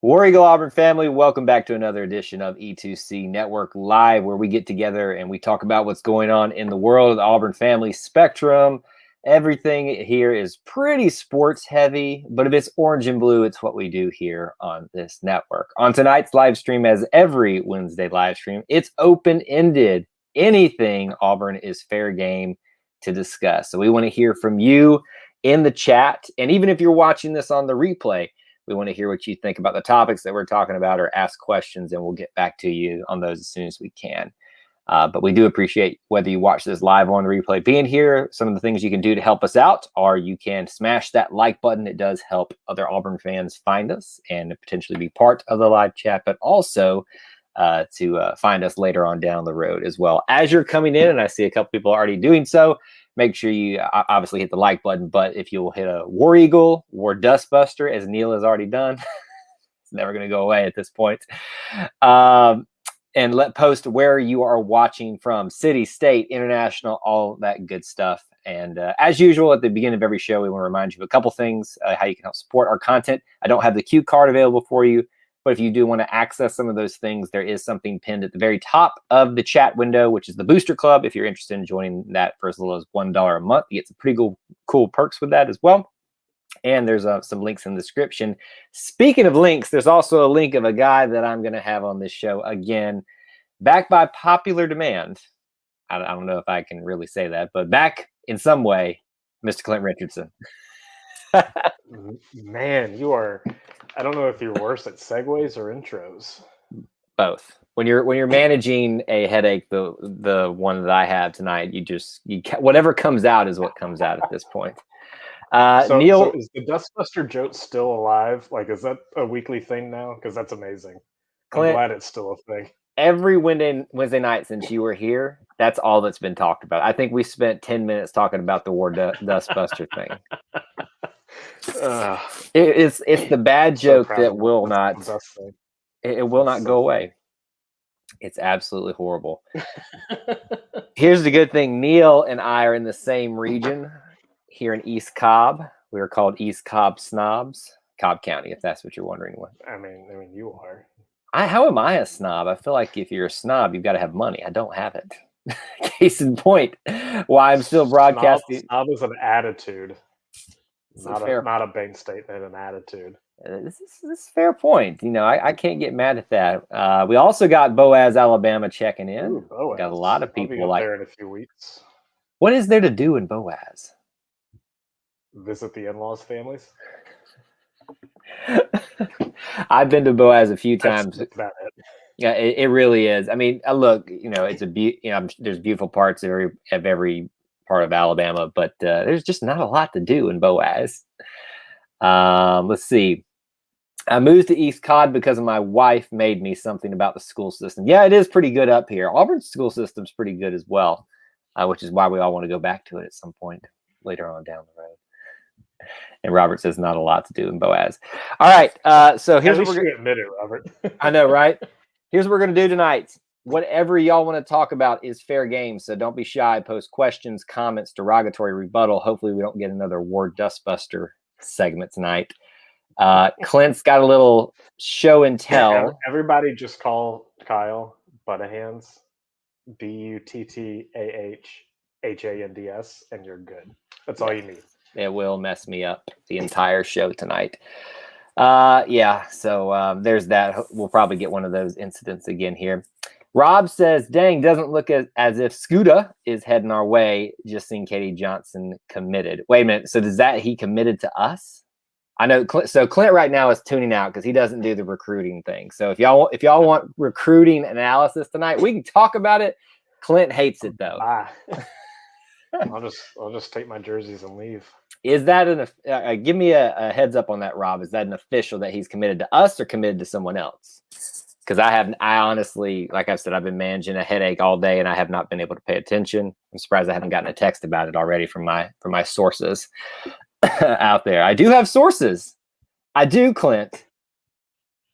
War Eagle Auburn family, welcome back to another edition of E2C Network Live, where we get together and we talk about what's going on in the world of the Auburn family spectrum. Everything here is pretty sports heavy, but if it's orange and blue, it's what we do here on this network. On tonight's live stream, as every Wednesday live stream, it's open-ended. Anything Auburn is fair game to discuss. So we want to hear from you in the chat. And even if you're watching this on the replay, we want to hear what you think about the topics that we're talking about or ask questions, and we'll get back to you on those as soon as we can. But we do appreciate whether you watch this live or on the replay being here. Some of the things you can do to help us out are you can smash that like button. It does help other Auburn fans find us and potentially be part of the live chat, but also to find us later on down the road as well. As you're coming in, and I see a couple people already doing so, make sure you obviously hit the like button, but if you'll hit a War Eagle, War Dustbuster, as Neil has already done, it's never going to go away at this point. And post where you are watching from, city, state, international, all that good stuff. And as usual, at the beginning of every show, we want to remind you of a couple things, how you can help support our content. I don't have the cue card available for you, but if you do want to access some of those things, there is something pinned at the very top of the chat window, which is the Booster Club. If you're interested in joining that for as little as $1 a month, you get some pretty cool perks with that as well. And there's some links in the description. Speaking of links, there's also a link of a guy that I'm going to have on this show again, back by popular demand. I don't know if I can really say that, but back in some way, Mr. Clint Richardson. Man, you are... I don't know if you're worse at segues or intros. Both. When you're managing a headache, the one that I have tonight, whatever comes out is what comes out at this point. Neil, so is the Dustbuster joke still alive? Like, is that a weekly thing now? Because that's amazing. Clint, I'm glad it's still a thing. Every Wednesday night since you were here, that's all that's been talked about. I think we spent 10 minutes talking about the War Dustbuster thing. It's the bad joke that will not go away. It's absolutely horrible. Here's the good thing. Neil and I are in the same region here in East Cobb. We are called East Cobb Snobs. Cobb County, if that's what you're wondering. I mean, you are. How am I a snob? I feel like if you're a snob, you've got to have money. I don't have it. Case in point, why I'm still broadcasting. Snob is an attitude. Not a bank statement, an attitude. This is a fair point. You know, I can't get mad at that. We also got Boaz, Alabama checking in. Ooh, Boaz. Got a lot of people I'll be up there in a few weeks. What is there to do in Boaz? Visit the in-laws' families. I've been to Boaz a few times. That's about it. Yeah, it really is. I mean, look, it's there's beautiful parts of every part of Alabama, but there's just not a lot to do in Boaz. Let's see. I moved to East Cobb because my wife made me something about the school system. Yeah, it is pretty good up here. Auburn's school system's pretty good as well, which is why we all want to go back to it at some point later on down the road. And Robert says not a lot to do in Boaz. All right, so here's what we're going to admit it, Robert. I know, right? Here's what we're going to do tonight. Whatever y'all want to talk about is fair game, so don't be shy. Post questions, comments, derogatory, rebuttal. Hopefully we don't get another War Dustbuster segment tonight. Clint's got a little show and tell. Everybody just call Kyle Buttahands, Buttahands, and you're good. That's all you need. It will mess me up the entire show tonight. Yeah, so there's that. We'll probably get one of those incidents again here. Rob says, dang, doesn't look as if Scooter is heading our way. Just seen Katie Johnson committed. Wait a minute. So does that he committed to us? I know. So Clint right now is tuning out because he doesn't do the recruiting thing. So if y'all want recruiting analysis tonight, we can talk about it. Clint hates it though. I'll just take my jerseys and leave. Is that give me a heads up on that, Rob? Is that an official that he's committed to us or committed to someone else? Because I honestly, like I said, I've been managing a headache all day and I have not been able to pay attention. I'm surprised I haven't gotten a text about it already from my sources out there. I do have sources. I do, Clint.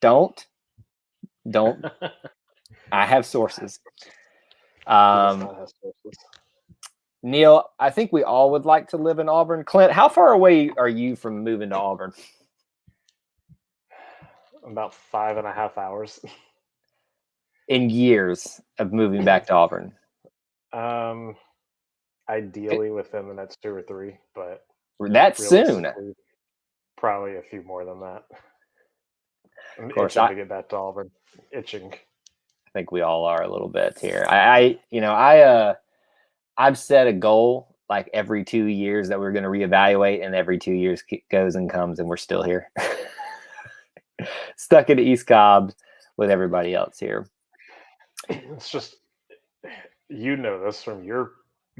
Don't. I have sources. Neil, I think we all would like to live in Auburn. Clint, how far away are you from moving to Auburn? about 5.5 hours. In years of moving back to Auburn? Ideally within the next 2 or 3, but That soon? Of realistically, probably a few more than that. I'm course, itching to get back to Auburn. Itching. I think we all are a little bit here. I've set a goal like every 2 years that we're going to reevaluate, and every 2 years goes and comes, and we're still here, stuck in East Cobb with everybody else here. It's just, you know this from your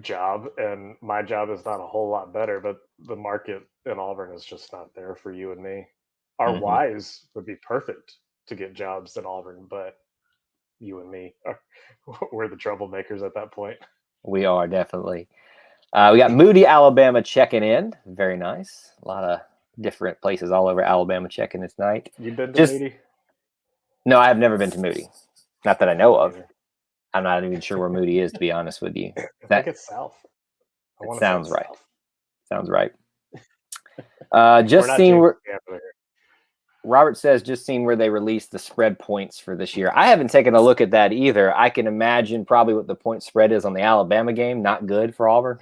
job, and my job is not a whole lot better, but the market in Auburn is just not there for you and me. Our wives would be perfect to get jobs in Auburn, but you and me, we're the troublemakers at that point. We are definitely. We got Moody, Alabama checking in. Very nice. A lot of different places all over Alabama checking this night. You been to Moody? No, I have never been to Moody. Not that I know of. I'm not even sure where Moody is, to be honest with you. I think it's south. It sounds right. South. Sounds right. Just seen where Robert says, just seen where they released the spread points for this year. I haven't taken a look at that either. I can imagine probably what the point spread is on the Alabama game. Not good for Auburn.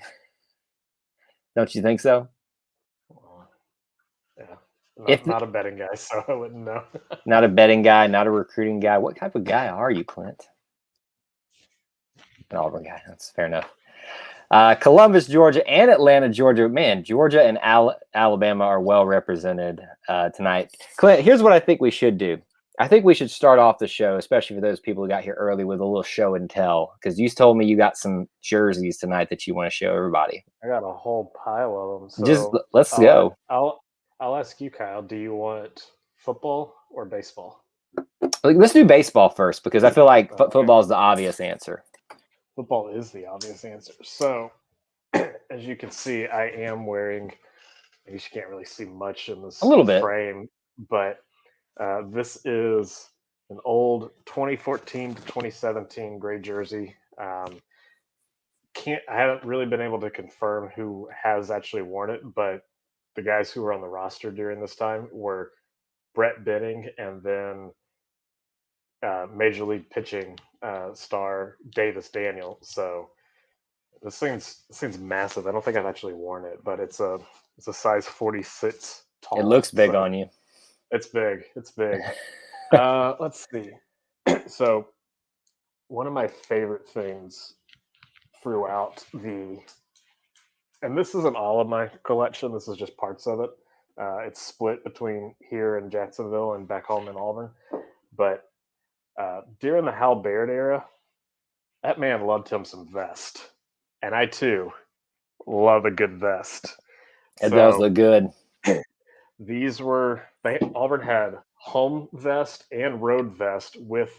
Don't you think so? Yeah. Not a betting guy, so I wouldn't know. Not a betting guy, not a recruiting guy. What type of guy are you, Clint? An Auburn guy. That's fair enough. Columbus, Georgia, and Atlanta, Georgia. Man, Georgia and Alabama are well represented tonight. Clint, here's what I think we should do. I think we should start off the show, especially for those people who got here early, with a little show and tell. Because you told me you got some jerseys tonight that you want to show everybody. I got a whole pile of them. So just let's go. I'll ask you, Kyle. Do you want football or baseball? Let's do baseball first, because I feel like football is the obvious answer. Football is the obvious answer. So, as you can see, I am wearing. You can't really see much in this frame, but this is an old 2014 to 2017 gray jersey. I haven't really been able to confirm who has actually worn it, but the guys who were on the roster during this time were Brett Benning and then Major League pitching star Davis Daniel. So this thing's massive. I don't think I've actually worn it, but it's a size 46 tall. It looks big on you. It's big. It's big. Let's see. So one of my favorite things throughout and this isn't all of my collection, this is just parts of it. It's split between here in Jacksonville and back home in Auburn. But during the Hal Baird era, that man loved him some vest. And I, too, love a good vest. It does look good. These Auburn had home vest and road vest with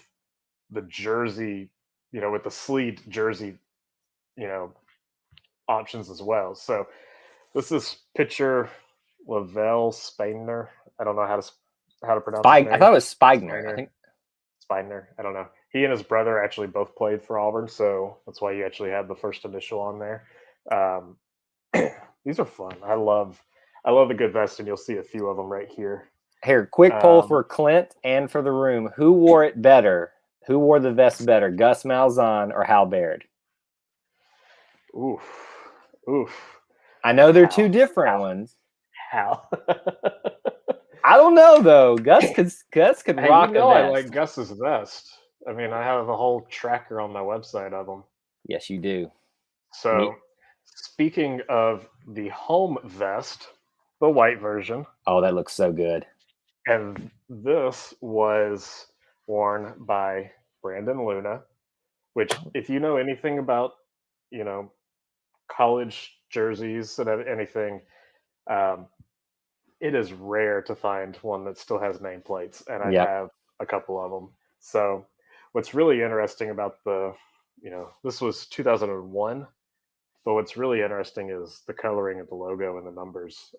the jersey, with the sleeved jersey, options as well. So this is pitcher Lavelle Spigner. I don't know how to pronounce his name. I thought it was Spigner. I think Spigner. I don't know. He and his brother actually both played for Auburn, so that's why you actually had the first initial on there. These are fun. I love the good vest, and you'll see a few of them right here. Here, quick poll for Clint and for the room. Who wore it better? Who wore the vest better, Gus Malzahn or Hal Baird? Oof. I know they're two different ones. Hal. I don't know though. Gus could rock a vest. I like Gus's vest. I mean, I have a whole tracker on my website of them. Yes, you do. So, speaking of the home vest, the white version. Oh, that looks so good. And this was worn by Brandon Luna, which, if you know anything about, college jerseys and anything, it is rare to find one that still has nameplates, and I have a couple of them. So what's really interesting about this was 2001, but what's really interesting is the coloring of the logo and the numbers.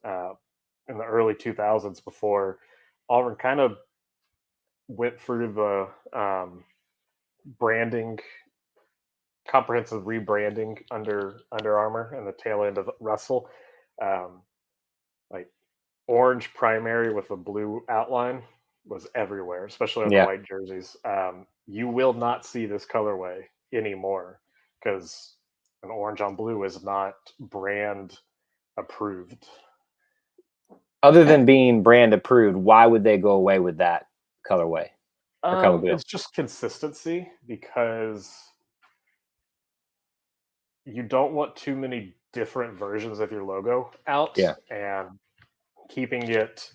In the early 2000s, before Auburn kind of went through the comprehensive rebranding under Armour and the tail end of Russell, like orange primary with a blue outline was everywhere, especially on the white jerseys. You will not see this colorway anymore because an orange on blue is not brand approved. Other than being brand approved, why would they go away with that colorway? It's just consistency, because you don't want too many different versions of your logo out, and keeping it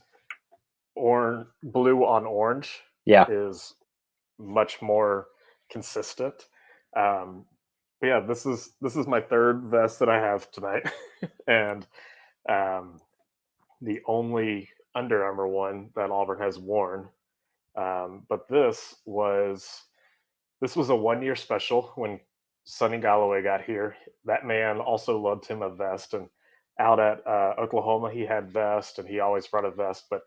blue on orange is much more consistent. But yeah, this is my third vest that I have tonight, and the only Under Armour one that Auburn has worn. But this was a 1-year special when Sonny Galloway got here. That man also loved him a vest, and out at Oklahoma he had vest, and he always brought a vest. But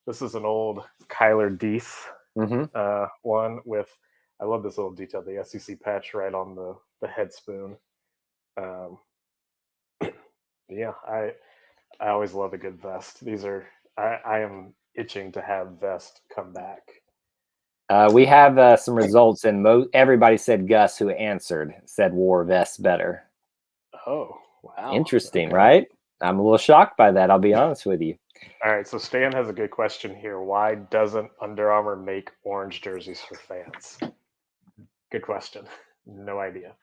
this is an old Kyler Deese one with, I love this little detail, the SEC patch right on the head spoon. Yeah, I always love a good vest. These are, I am itching to have vest come back. We have some results, and everybody said Gus, who answered, said wore vests better. Oh, wow. Interesting, right? I'm a little shocked by that, I'll be honest with you. All right, so Stan has a good question here. Why doesn't Under Armour make orange jerseys for fans? Good question. No idea.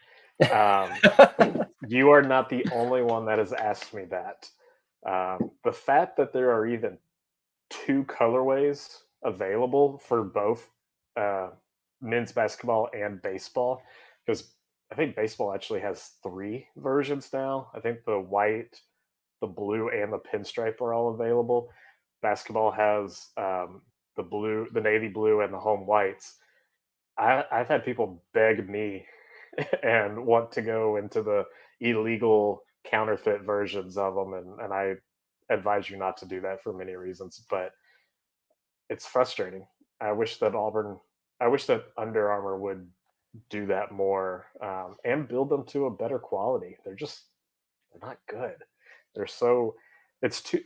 You are not the only one that has asked me that. The fact that there are even 2 colorways available for both men's basketball and baseball, because I think baseball actually has 3 versions now. I think the white, the blue, and the pinstripe are all available. Basketball has the blue, the navy blue, and the home whites. I've had people beg me and want to go into the illegal counterfeit versions of them, and I advise you not to do that for many reasons. But it's frustrating. I wish that Under Armour would do that more, and build them to a better quality. They're not good. It's too.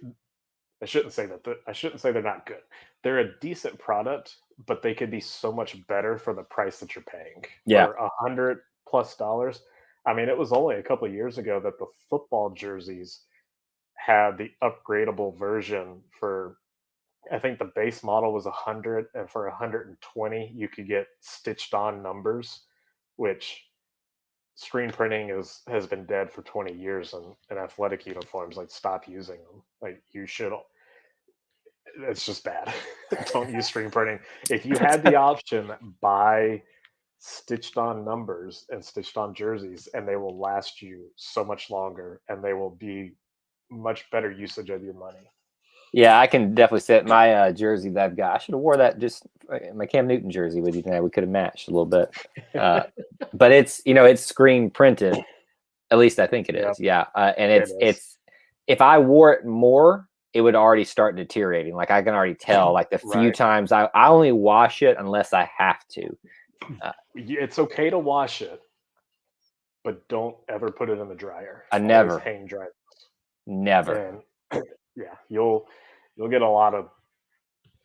I shouldn't say that. I shouldn't say they're not good. They're a decent product, but they could be so much better for the price that you're paying. Yeah, for $100+. I mean, it was only a couple of years ago that the football jerseys had the upgradable version for, I think the base model was 100, and for 120 you could get stitched on numbers, which screen printing has been dead for 20 years in athletic uniforms. Like, stop using them. Like, you should. It's just bad. Don't use screen printing. If you had the option, buy stitched on numbers and stitched on jerseys, and they will last you so much longer, and they will be much better usage of your money. Yeah, I can definitely say my jersey that I've got. I should have wore that, just my Cam Newton jersey with you tonight. We could have matched a little bit. But it's screen printed. At least I think it is. Yeah, and it's if I wore it more, it would already start deteriorating. Like, I can already tell. Like, the few times I only wash it unless I have to. It's okay to wash it, but don't ever put it in the dryer. I never Always hang dry. Never. And yeah, you'll get a lot of.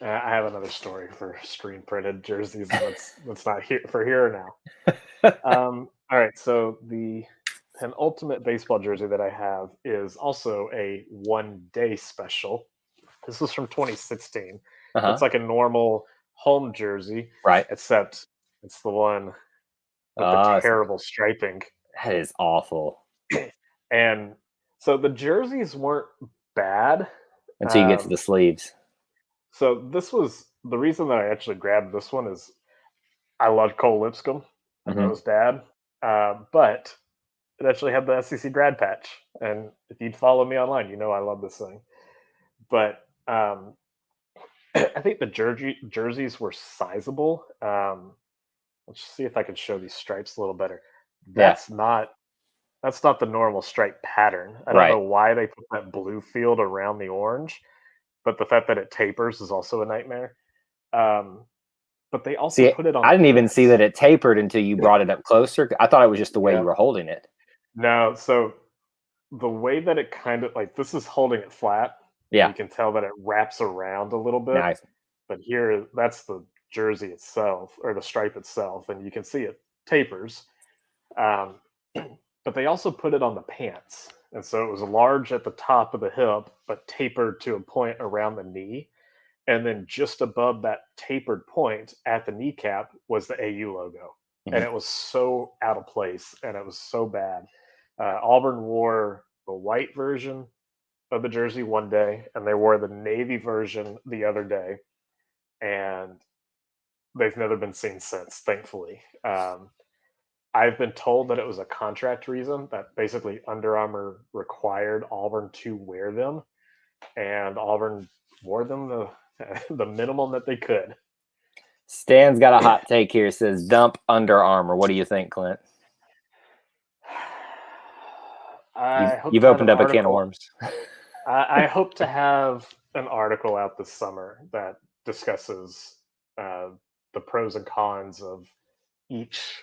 I have another story for screen printed jerseys. That's not here now. All right, so the penultimate baseball jersey that I have is also a 1-day special. This was from 2016. It's like a normal home jersey, right? Except it's the one with the terrible striping. That is awful. And so the jerseys weren't bad until you get to the sleeves. So this was the reason that I actually grabbed this one. Is I loved Cole Lipscomb. I know his dad, but it actually had the SEC grad patch. And if you'd follow me online, you know I love this thing. But I think the jerseys were sizable. Let's see if I can show these stripes a little better. That's not the normal stripe pattern. I don't know why they put that blue field around the orange, but the fact that it tapers is also a nightmare. But they also put it on. I didn't even see that it tapered until you brought it up closer. I thought it was just the way you were holding it. No, so the way that it kind of, like, this is holding it flat. Yeah, you can tell that it wraps around a little bit. Nice. but here that's the jersey itself or the stripe itself, and you can see it tapers. Um, but they also put it on the pants, and so it was large at the top of the hip, but tapered to a point around the knee. And then just above that tapered point at the kneecap was the AU logo. And Mhm. it was so out of place and it was so bad. Auburn wore the white version of the jersey one day and they wore the navy version the other day. And they've never been seen since, thankfully. I've been told that it was a contract reason that basically Under Armour required Auburn to wear them, and Auburn wore them the minimum that they could. Stan's got a hot take here. It says dump Under Armour. What do you think, Clint? You've opened up a can of worms. I hope to have an article out this summer that discusses the pros and cons of each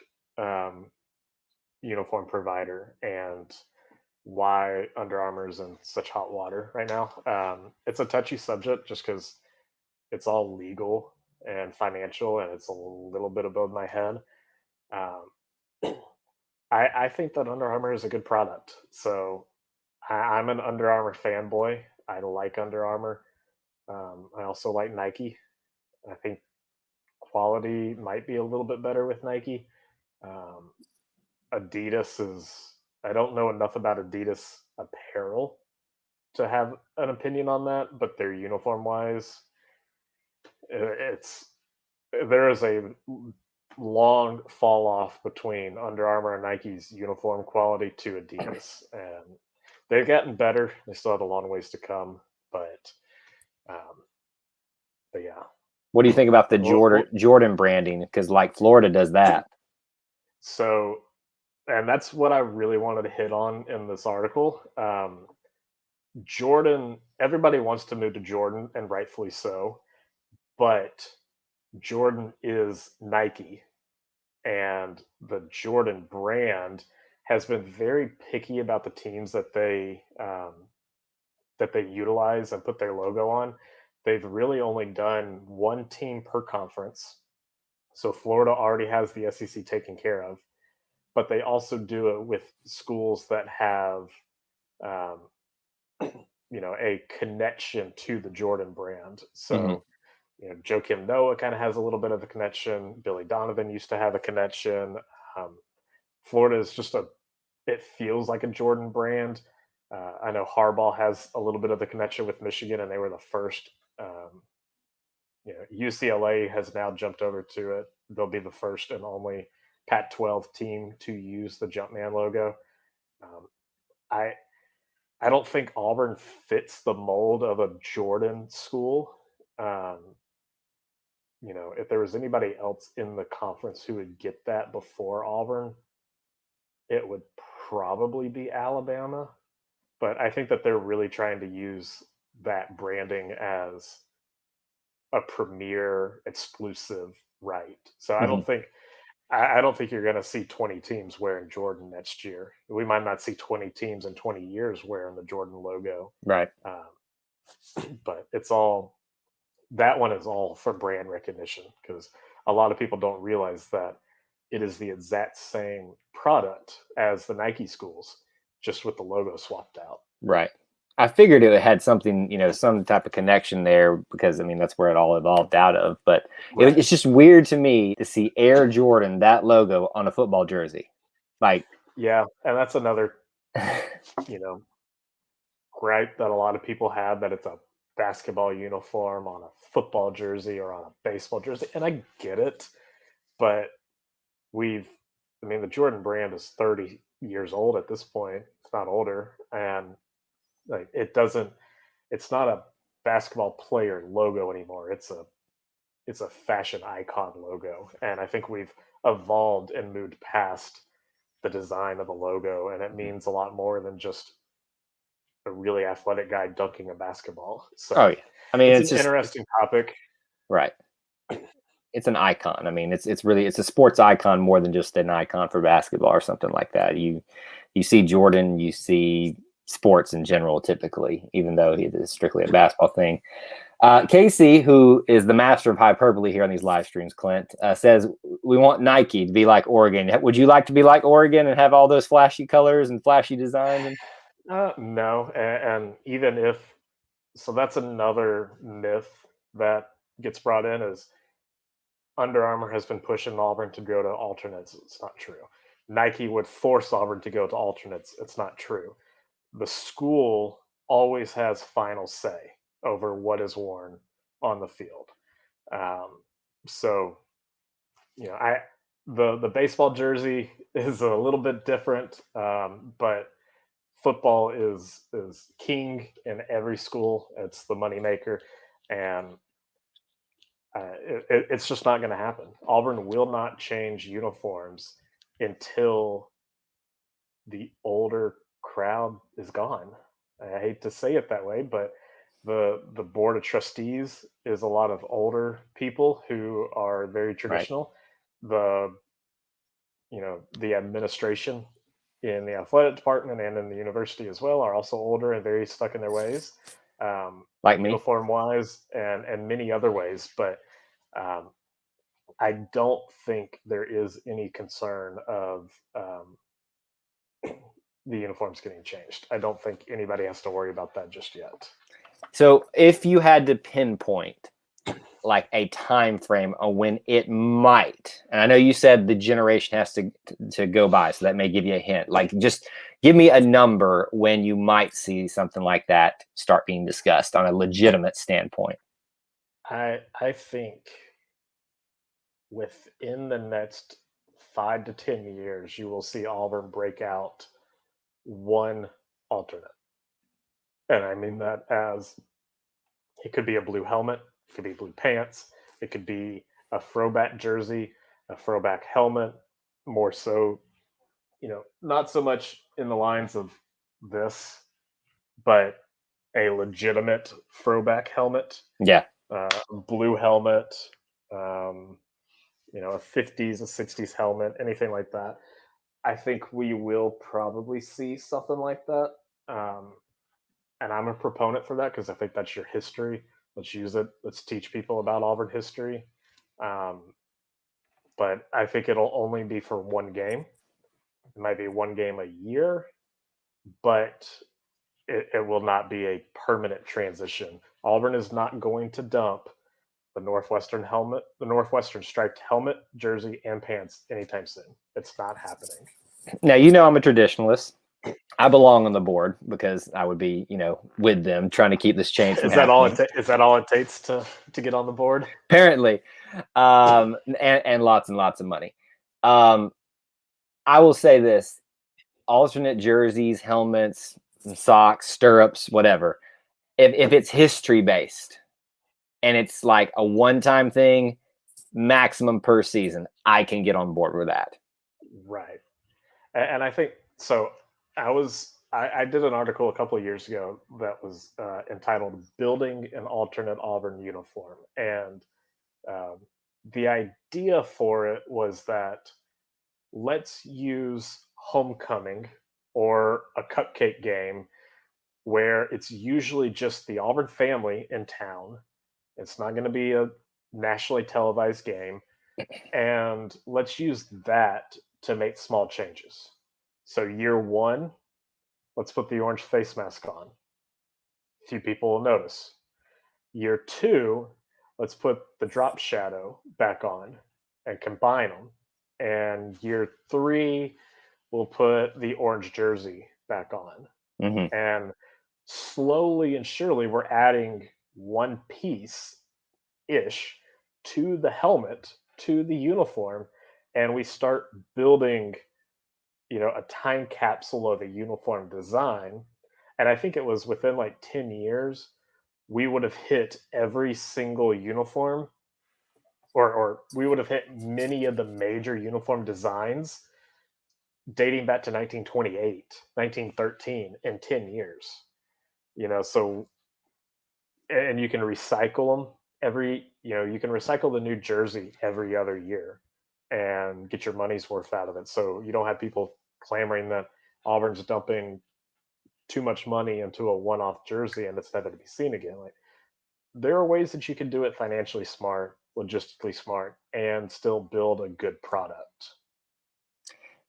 uniform provider and why Under Armour is in such hot water right now. It's a touchy subject just because it's all legal and financial, and it's a little bit above my head. Um, I think that Under Armour is a good product. So I'm an Under Armour fanboy. I like Under Armour. I also like Nike. I think quality might be a little bit better with Nike. Um, Adidas is, I don't know enough about Adidas apparel to have an opinion on that, but their uniform wise, it's there is a long fall off between Under Armour and Nike's uniform quality to Adidas, and they've gotten better. They still have a long ways to come, but um, yeah. What do you think about the Jordan branding? Because like Florida does that. So, and that's what I really wanted to hit on in this article. Jordan, everybody wants to move to Jordan, and rightfully so, but Jordan is Nike, and the Jordan brand has been very picky about the teams that they utilize and put their logo on. They've really only done one team per conference. So Florida already has the SEC taken care of, but they also do it with schools that have, um, a connection to the Jordan brand. So, Joakim Noah kind of has a little bit of a connection. Billy Donovan used to have a connection. Um, Florida is just it feels like a Jordan brand. I know Harbaugh has a little bit of the connection with Michigan, and they were the first. UCLA has now jumped over to it. They'll be the first and only Pac-12 team to use the Jumpman logo. Um, I I don't think Auburn fits the mold of a Jordan school. Um, if there was anybody else in the conference who would get that before Auburn, it would probably be Alabama. But I think that they're really trying to use that branding as a premier exclusive right. So I don't think you're going to see 20 teams wearing Jordan next year. We might not see 20 teams in 20 years wearing the Jordan logo. Right. But that one is all for brand recognition because a lot of people don't realize that it is the exact same product as the Nike schools, just with the logo swapped out. Right. I figured it had something, some type of connection there because, that's where it all evolved out of. But right. It's just weird to me to see Air Jordan, that logo, on a football jersey. Yeah, and that's another, gripe that a lot of people have, that it's a basketball uniform on a football jersey or on a baseball jersey. And I get it, but the Jordan brand is 30 years old at this point. It's not older. And it's not a basketball player logo anymore. It's a fashion icon logo. And I think we've evolved and moved past the design of a logo, and it means a lot more than just a really athletic guy dunking a basketball. So it's an interesting topic. Right. It's an icon. It's a sports icon more than just an icon for basketball or something like that. You see Jordan, you see sports in general typically, even though it is strictly a basketball thing. Casey, who is the master of hyperbole here on these live streams, Clint, says we want Nike to be like Oregon. Would you like to be like Oregon and have all those flashy colors and flashy designs? No, and even if so, that's another myth that gets brought in is Under Armour has been pushing Auburn to go to alternates. It's not true. Nike would force Auburn to go to alternates. It's not true. The school always has final say over what is worn on the field. Um, so, I the baseball jersey is a little bit different, but football is king in every school. It's the moneymaker, and it's just not going to happen. Auburn will not change uniforms until the older crowd is gone. I hate to say it that way, but the board of trustees is a lot of older people who are very traditional. Right. The administration in the athletic department and in the university as well are also older and very stuck in their ways, like uniform wise and many other ways. But I don't think there is any concern of the uniforms getting changed. I don't think anybody has to worry about that just yet. So if you had to pinpoint like a time frame on when it might, and I know you said the generation has to go by, so that may give you a hint. Like, just give me a number when you might see something like that start being discussed on a legitimate standpoint. I think within the next 5 to 10 years, you will see Auburn break out one alternate. And I mean that as it could be a blue helmet, it could be blue pants, it could be a throwback jersey, a throwback helmet, more so, not so much in the lines of this, but a legitimate throwback helmet. Yeah. Blue helmet, a 50s, a 60s helmet, anything like that. I think we will probably see something like that. And I'm a proponent for that because I think that's your history. Let's use it. Let's teach people about Auburn history. But I think it'll only be for one game. It might be one game a year, but it will not be a permanent transition. Auburn is not going to dump the Northwestern helmet, the Northwestern striped helmet, jersey, and pants anytime soon. It's not happening. Now, I'm a traditionalist. I belong on the board because I would be, with them trying to keep this change from happening. Is that all it takes to get on the board? Apparently, and lots and lots of money. I will say this: alternate jerseys, helmets, socks, stirrups, whatever. If it's history based and it's like a one-time thing, maximum per season, I can get on board with that. Right. And I think so. I did an article a couple of years ago that was entitled "Building an Alternate Auburn Uniform," and the idea for it was that let's use homecoming or a cupcake game where it's usually just the Auburn family in town. It's not going to be a nationally televised game. And let's use that to make small changes. So, year one, let's put the orange face mask on. A few people will notice. Year two, let's put the drop shadow back on and combine them. And year three, we'll put the orange jersey back on. Mm-hmm. And slowly and surely, we're adding one piece ish to the helmet, to the uniform, and we start building, a time capsule of a uniform design. And I think it was within like 10 years, we would have hit every single uniform, or we would have hit many of the major uniform designs dating back to 1928, 1913 in 10 years. So, and you can recycle them you can recycle the new jersey every other year and get your money's worth out of it. So you don't have people clamoring that Auburn's dumping too much money into a one-off jersey and it's never to be seen again. Like, there are ways that you can do it financially smart, logistically smart, and still build a good product.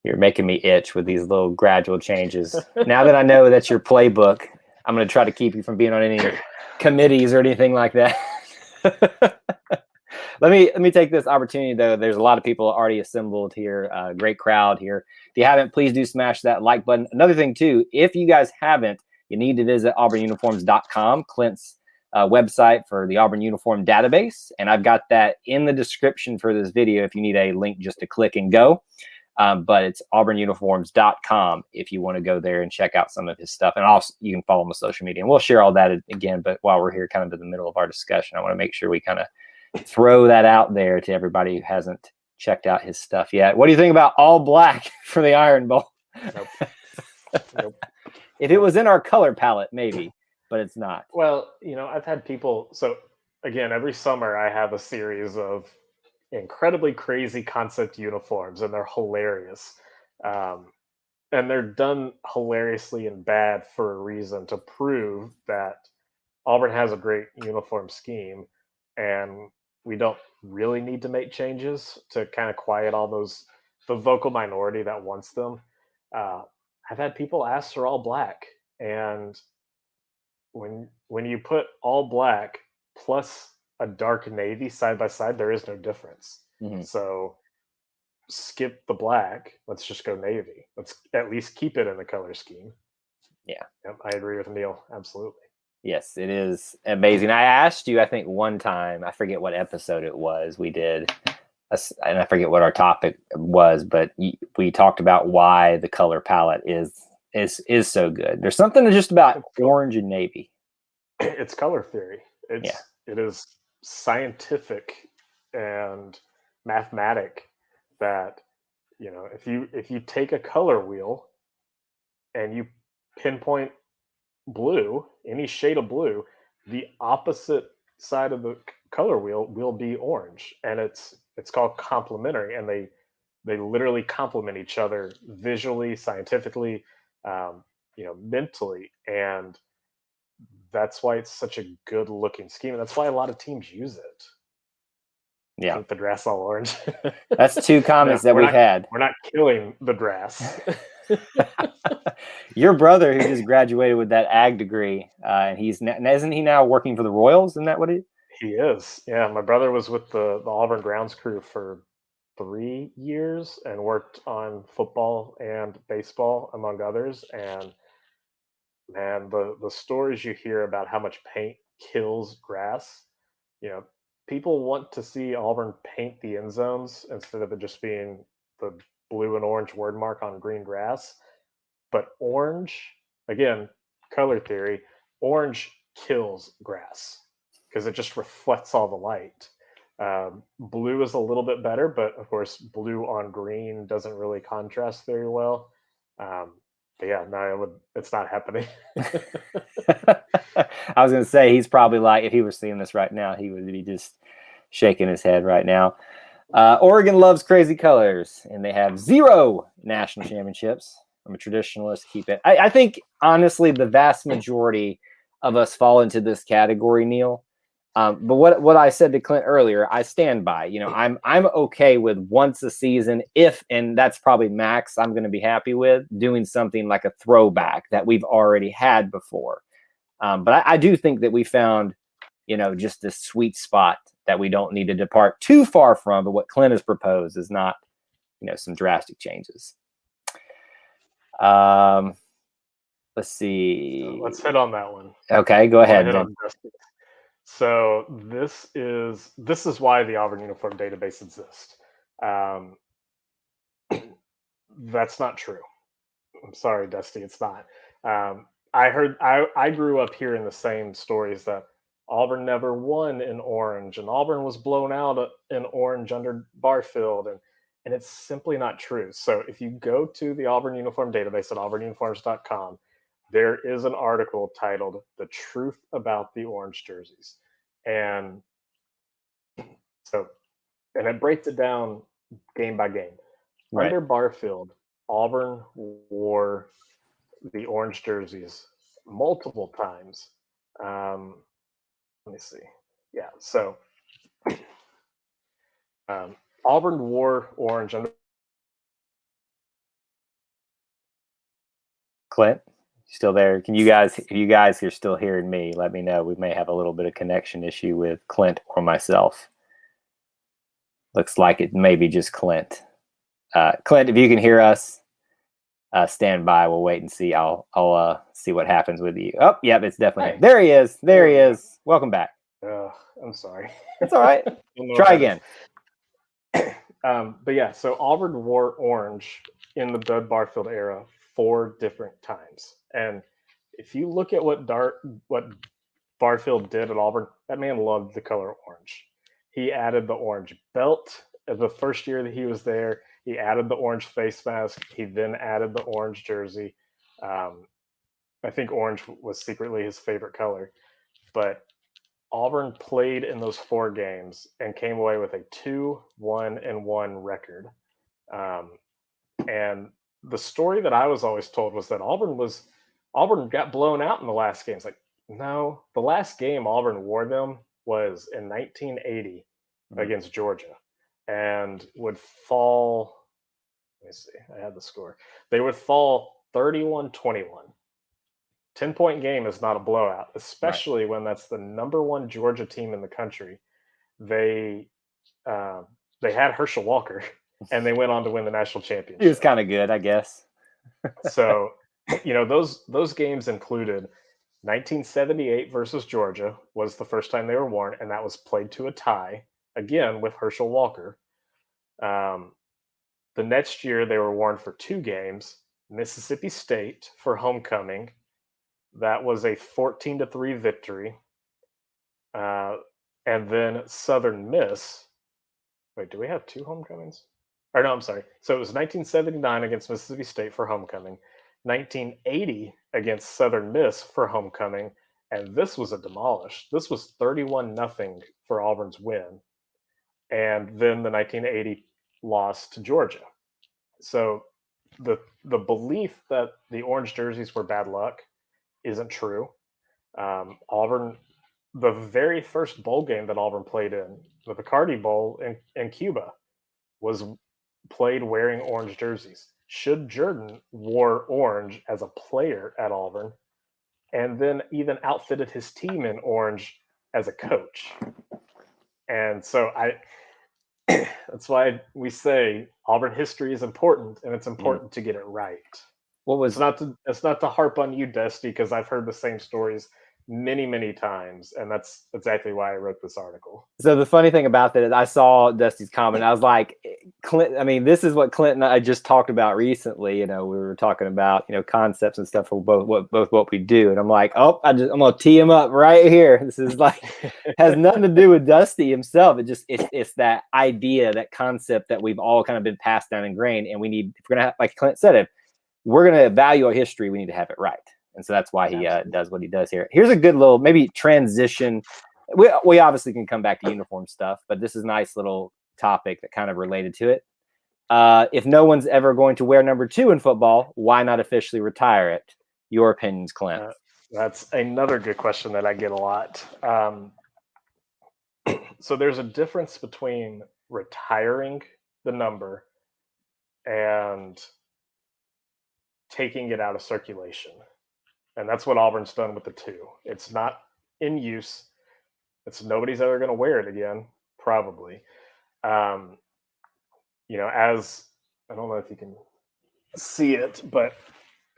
You're making me itch with these little gradual changes. Now that I know that's your playbook, I'm going to try to keep you from being on any committees or anything like that. Let me take this opportunity, though. There's a lot of people already assembled here. Great crowd here. If you haven't, please do smash that like button. Another thing, too, if you guys haven't, you need to visit auburnuniforms.com, Clint's website for the Auburn Uniform Database. And I've got that in the description for this video if you need a link just to click and go. But it's auburnuniforms.com if you want to go there and check out some of his stuff. And also, you can follow him on social media. And we'll share all that again. But while we're here kind of in the middle of our discussion, I want to make sure we kind of throw that out there to everybody who hasn't checked out his stuff yet. What do you think about all black for the Iron Bowl? Nope. Nope. If it was in our color palette, maybe, but it's not. Well, I've had people. So again, every summer I have a series of incredibly crazy concept uniforms, and they're hilarious. And they're done hilariously and bad for a reason, to prove that Auburn has a great uniform scheme, and we don't really need to make changes to kind of quiet all the vocal minority that wants them. I've had people ask for all black, and when you put all black plus a dark navy side by side, there is no difference. Mm-hmm. So skip the black. Let's just go navy. Let's at least keep it in the color scheme. Yeah. Yep, I agree with Neil. Absolutely. Yes, it is amazing. I asked you, I think one time, I forget what episode it was, we did, and I forget what our topic was, but we talked about why the color palette is so good. There's something just about orange and navy. It's color theory. It is scientific and mathematic that, if you take a color wheel and you pinpoint blue, any shade of blue, the opposite side of the color wheel will be orange, and it's called complementary, and they literally complement each other visually, scientifically, mentally, and that's why it's such a good looking scheme, and that's why a lot of teams use it. Yeah, paint the grass all orange. That's two comments that we've had. We're not killing the grass. Your brother, who just graduated with that ag degree, and isn't he now working for the Royals? Isn't that what he is? Yeah, my brother was with the Auburn grounds crew for 3 years and worked on football and baseball, among others. And man, the stories you hear about how much paint kills grass, people want to see Auburn paint the end zones instead of it just being the blue and orange word mark on green grass. But orange, again, color theory, orange kills grass because it just reflects all the light. Blue is a little bit better, but of course, blue on green doesn't really contrast very well. But yeah, no, it's not happening. I was going to say, he's probably like, if he was seeing this right now, he would be just shaking his head right now. Oregon loves crazy colors, and they have 0 national championships. I'm a traditionalist. Keep it. I think, honestly, the vast majority of us fall into this category, Neil. But what I said to Clint earlier, I stand by. I'm okay with once a season, and that's probably max, I'm going to be happy with doing something like a throwback that we've already had before. But I do think that we found, just this sweet spot that we don't need to depart too far from. But what Clint has proposed is not, some drastic changes. Let's see. Let's hit on that one. Okay, go ahead. So this is why the Auburn Uniform Database exists. That's not true. I'm sorry, Dusty, it's not. I grew up hearing the same stories that Auburn never won in orange, and Auburn was blown out in orange under Barfield, and it's simply not true. So if you go to the Auburn Uniform Database at auburnuniforms.com, there is an article titled "The Truth About the Orange Jerseys," and it breaks it down game by game. Right. Under Barfield, Auburn wore the orange jerseys multiple times. let me see. Yeah, so Auburn wore orange under. Clint, still there? Can you guys, if you guys are still hearing me, let me know. We may have a little bit of connection issue with Clint or myself. Looks like it may be just Clint. Clint, if you can hear us, stand by. We'll wait and see. I'll see what happens with you. Oh, yep, it's definitely him. There he is. There he is. Welcome back. I'm sorry. That's all right. Try again. But yeah, so Auburn wore orange in the Bud Barfield era 4 different times. And if you look at what Barfield did at Auburn, that man loved the color orange. He added the orange belt the first year that he was there. He added the orange face mask. He then added the orange jersey. I think orange was secretly his favorite color. But Auburn played in those 4 games and came away with a 2-1-1 record. And the story that I was always told was that Auburn got blown out in the last games. Like, no, the last game Auburn wore them was in 1980 against Georgia, and would fall. Let me see. I had the score. They would fall 31-21. 10-point game is not a blowout, especially when that's the #1 Georgia team in the country. They had Herschel Walker, and they went on to win the national championship. He was kind of good, I guess. So, those games included 1978 versus Georgia was the first time they were worn, and that was played to a tie, again with Herschel Walker. The next year, they were worn for 2 games. Mississippi State for homecoming. That was a 14-3 victory. And then Southern Miss. Wait, do we have 2 homecomings? Or no, I'm sorry. So it was 1979 against Mississippi State for homecoming, 1980 against Southern Miss for homecoming, and this was a demolish. This was 31-0 for Auburn's win, and then the 1980 loss to Georgia. So the belief that the orange jerseys were bad luck isn't true. Auburn, the very first bowl game that Auburn played in, the Bacardi Bowl in Cuba, was played wearing orange jerseys. Shug Jordan wore orange as a player at Auburn, and then even outfitted his team in orange as a coach. And so that's why we say Auburn history is important, and it's important to get it right. It's not to harp on you, Dusty, because I've heard the same stories many times, and that's exactly why I wrote this article. So the funny thing about that is I saw Dusty's comment. I was like, Clint, I mean, this is what Clint and I just talked about recently. We were talking about, concepts and stuff for both what we do. And I'm like, I'm going to tee him up right here. This is like, has nothing to do with Dusty himself. It's that idea, that concept that we've all kind of been passed down ingrained. And we need, if we're going to, like Clint said, if we're going to value our history, we need to have it right. And so that's why he does what he does here. Here's a good little maybe transition. We obviously can come back to uniform stuff, but this is a nice little topic that kind of related to it. If no one's ever going to wear number 2 in football, why not officially retire it? Your opinions, Clint? That's another good question that I get a lot. So there's a difference between retiring the number and taking it out of circulation. And that's what Auburn's done with the 2. It's not in use. Nobody's ever going to wear it again, probably. As I don't know if you can see it, but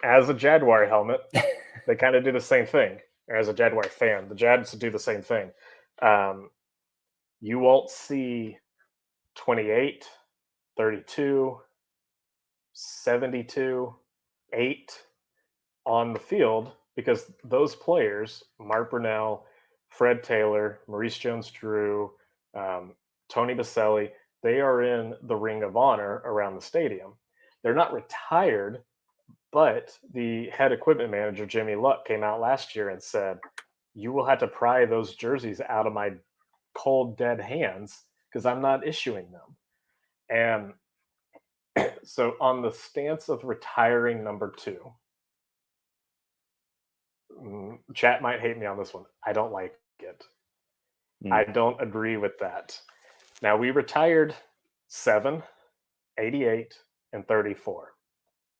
as a Jaguar helmet, they kind of do the same thing. Or as a Jaguar fan, the Jags do the same thing. You won't see 28, 32, 72, 8 on the field because those players, Mark Brunell, Fred Taylor, Maurice Jones-Drew, Tony Baselli, they are in the Ring of Honor around the stadium. They're not retired, but the head equipment manager, Jimmy Luck, came out last year and said, you will have to pry those jerseys out of my cold, dead hands because I'm not issuing them. And so on the stance of retiring number 2, chat might hate me on this one. I don't like it. I don't agree with that. Now, we retired 7, 88, and 34.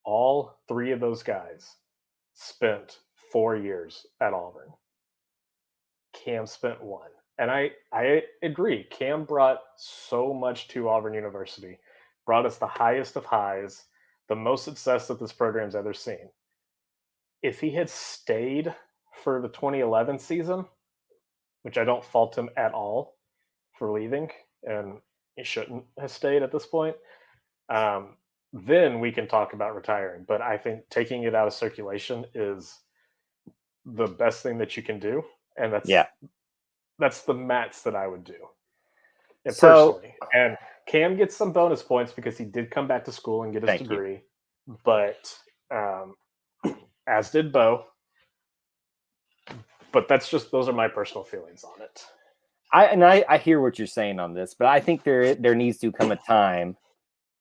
All 3 of those guys spent 4 years at Auburn. Cam spent 1. And I agree. Cam brought so much to Auburn University, brought us the highest of highs, the most success that this program's ever seen. If he had stayed for the 2011 season, which I don't fault him at all for leaving, and he shouldn't have stayed at this point, then we can talk about retiring. But I think taking it out of circulation is the best thing that you can do, and that's the max that I would do, personally. And Cam gets some bonus points because he did come back to school and get his degree, but as did Bo. But those are my personal feelings on it. I hear what you're saying on this, but I think there needs to come a time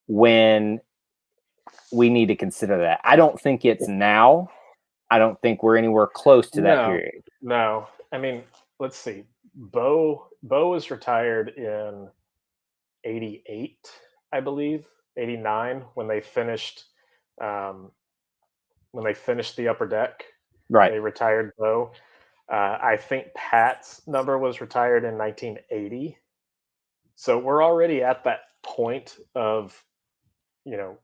when we need to consider that. I don't think it's now. I don't think we're anywhere close to that period. No. I mean, let's see. Bo was retired in 88, I believe, 89 when they finished the upper deck. Right. They retired Bo. I think Pat's number was retired in 1980. So we're already at that point of,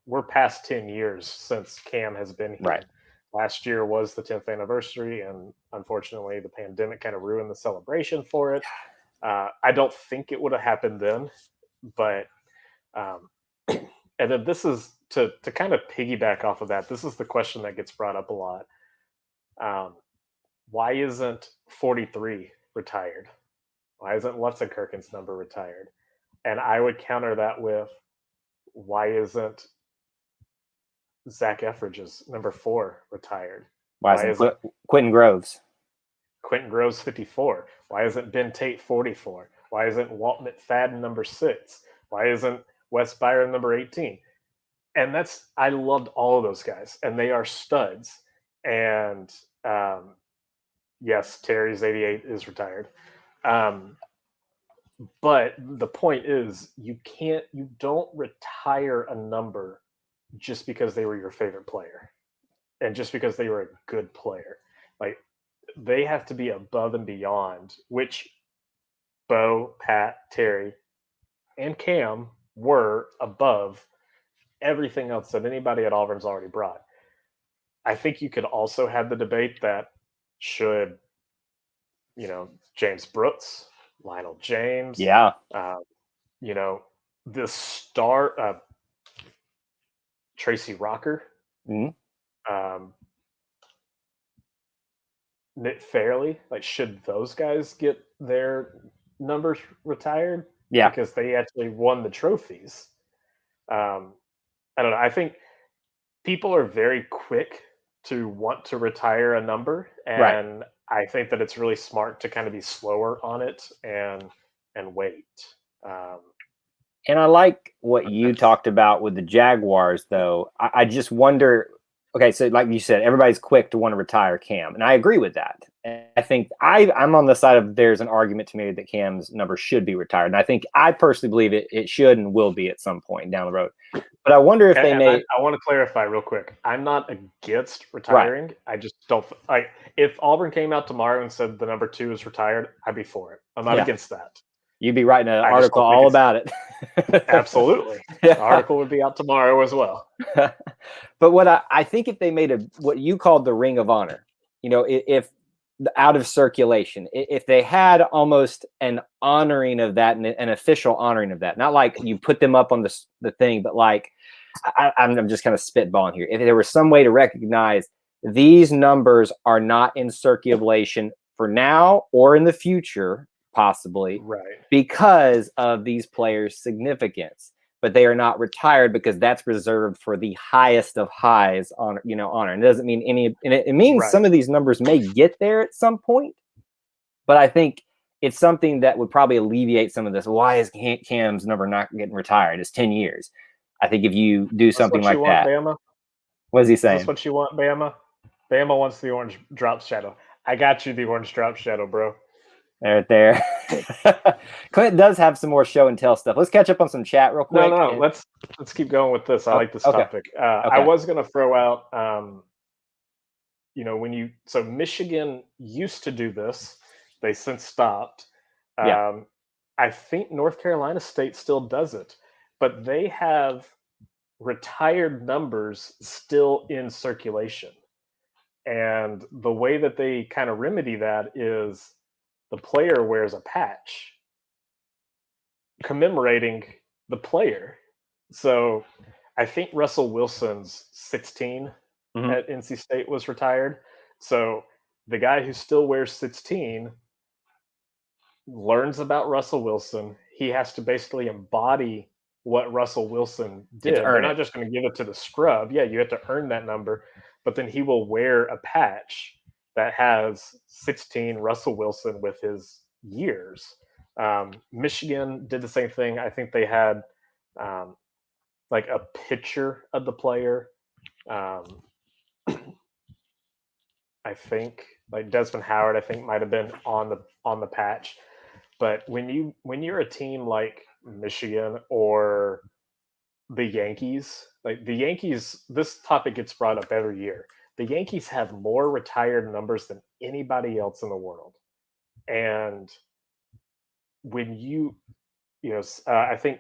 we're past 10 years since Cam has been here. Right. Last year was the 10th anniversary, and unfortunately the pandemic kind of ruined the celebration for it. I don't think it would have happened then, but and then this is to kind of piggyback off of that. This is the question that gets brought up a lot. Why isn't 43 retired? Why isn't Lutzenkirchen's number retired? And I would counter that with, why isn't Zach Etheridge's number 4 retired? Why isn't Quentin Groves? Quentin Groves 54. Why isn't Ben Tate 44? Why isn't Walt McFadden number 6? Why isn't Wes Byron number 18? And I loved all of those guys, and they are studs. And yes, Terry's 88 is retired. But the point is, you don't retire a number just because they were your favorite player and just because they were a good player. Like, they have to be above and beyond, which Bo, Pat, Terry, and Cam were above everything else that anybody at Auburn's already brought. I think you could also have the debate that should, James Brooks, Lionel James, the star, Tracy Rocker, Nick Fairley, should those guys get their numbers retired? Yeah, because they actually won the trophies. I don't know. I think people are very quick to want to retire a number, and I think that it's really smart to kind of be slower on it and wait. And I like what you talked about with the Jaguars, though. I just wonder. Okay, so like you said, everybody's quick to want to retire Cam, and I agree with that. And I think I'm on the side of there's an argument to me that Cam's number should be retired, and I think I personally believe it should and will be at some point down the road. But I wonder if they may. I want to clarify real quick. I'm not against retiring. Right. I just don't like if Auburn came out tomorrow and said the number 2 is retired, I'd be for it. I'm not against that. You'd be writing an article all about it. Absolutely. The article would be out tomorrow as well. But what I think if they made what you called the Ring of Honor, if out of circulation, if they had almost an honoring of that, an official honoring of that, not like you put them up on the thing, but like I'm just kind of spitballing here. If there was some way to recognize these numbers are not in circulation for now or in the future, possibly, because of these players' significance, but they are not retired because that's reserved for the highest of highs honor. And it doesn't mean any, and it means some of these numbers may get there at some point, but I think it's something that would probably alleviate some of this. Why is Cam's number not getting retired? It's 10 years. I think if you do something like that. Bama? What is he saying? That's what you want, Bama? Bama wants the orange drop shadow. I got you the orange drop shadow, bro. Right there. Clint does have some more show and tell stuff. Let's catch up on some chat real quick. No, let's keep going with this. I like this topic. I was going to throw out, so Michigan used to do this. They since stopped. I think North Carolina State still does it, but they have retired numbers still in circulation. And the way that they kind of remedy that is the player wears a patch commemorating the player. So I think Russell Wilson's 16 at NC State was retired. So the guy who still wears 16 learns about Russell Wilson. He has to basically embody what Russell Wilson did. They're not just going to give it to the scrub. Yeah, you have to earn that number, but then he will wear a patch that has 16 Russell Wilson with his years. Michigan did the same thing. I think they had like a picture of the player. I think like Desmond Howard, I think might have been on the patch. But when you're a team like Michigan or the Yankees, like the Yankees, this topic gets brought up every year. The Yankees have more retired numbers than anybody else in the world. And when I think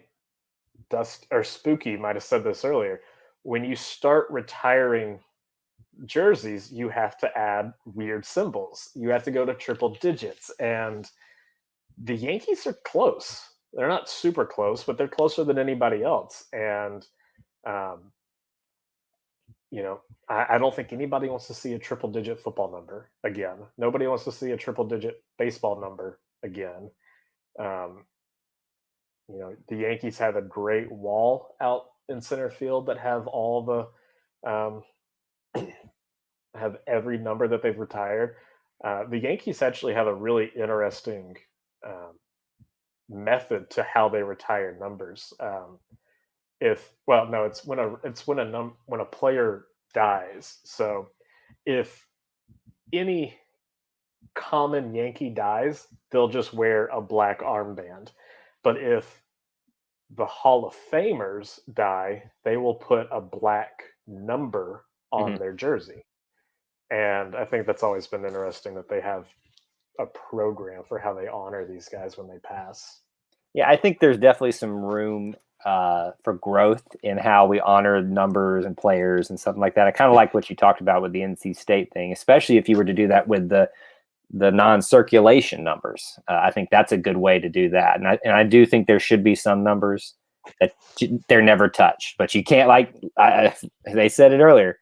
Dust or Spooky might have said this earlier, when you start retiring jerseys, you have to add weird symbols. You have to go to triple digits. And the Yankees are close. They're not super close, but they're closer than anybody else. And, I don't think anybody wants to see a triple digit football number again. Nobody wants to see a triple digit baseball number again. The Yankees have a great wall out in center field that have all the have every number that they've retired. The Yankees actually have a really interesting method to how they retire numbers. It's when a player dies. So if any common Yankee dies, they'll just wear a black armband. But if the Hall of Famers die, they will put a black number on their jersey. And I think that's always been interesting that they have a program for how they honor these guys when they pass. Yeah, I think there's definitely some room for growth in how we honor numbers and players and something like that. I kind of like what you talked about with the NC State thing, especially if you were to do that with the non-circulation numbers. I think that's a good way to do that. And I do think there should be some numbers that they're never touched, but you can't, they said it earlier,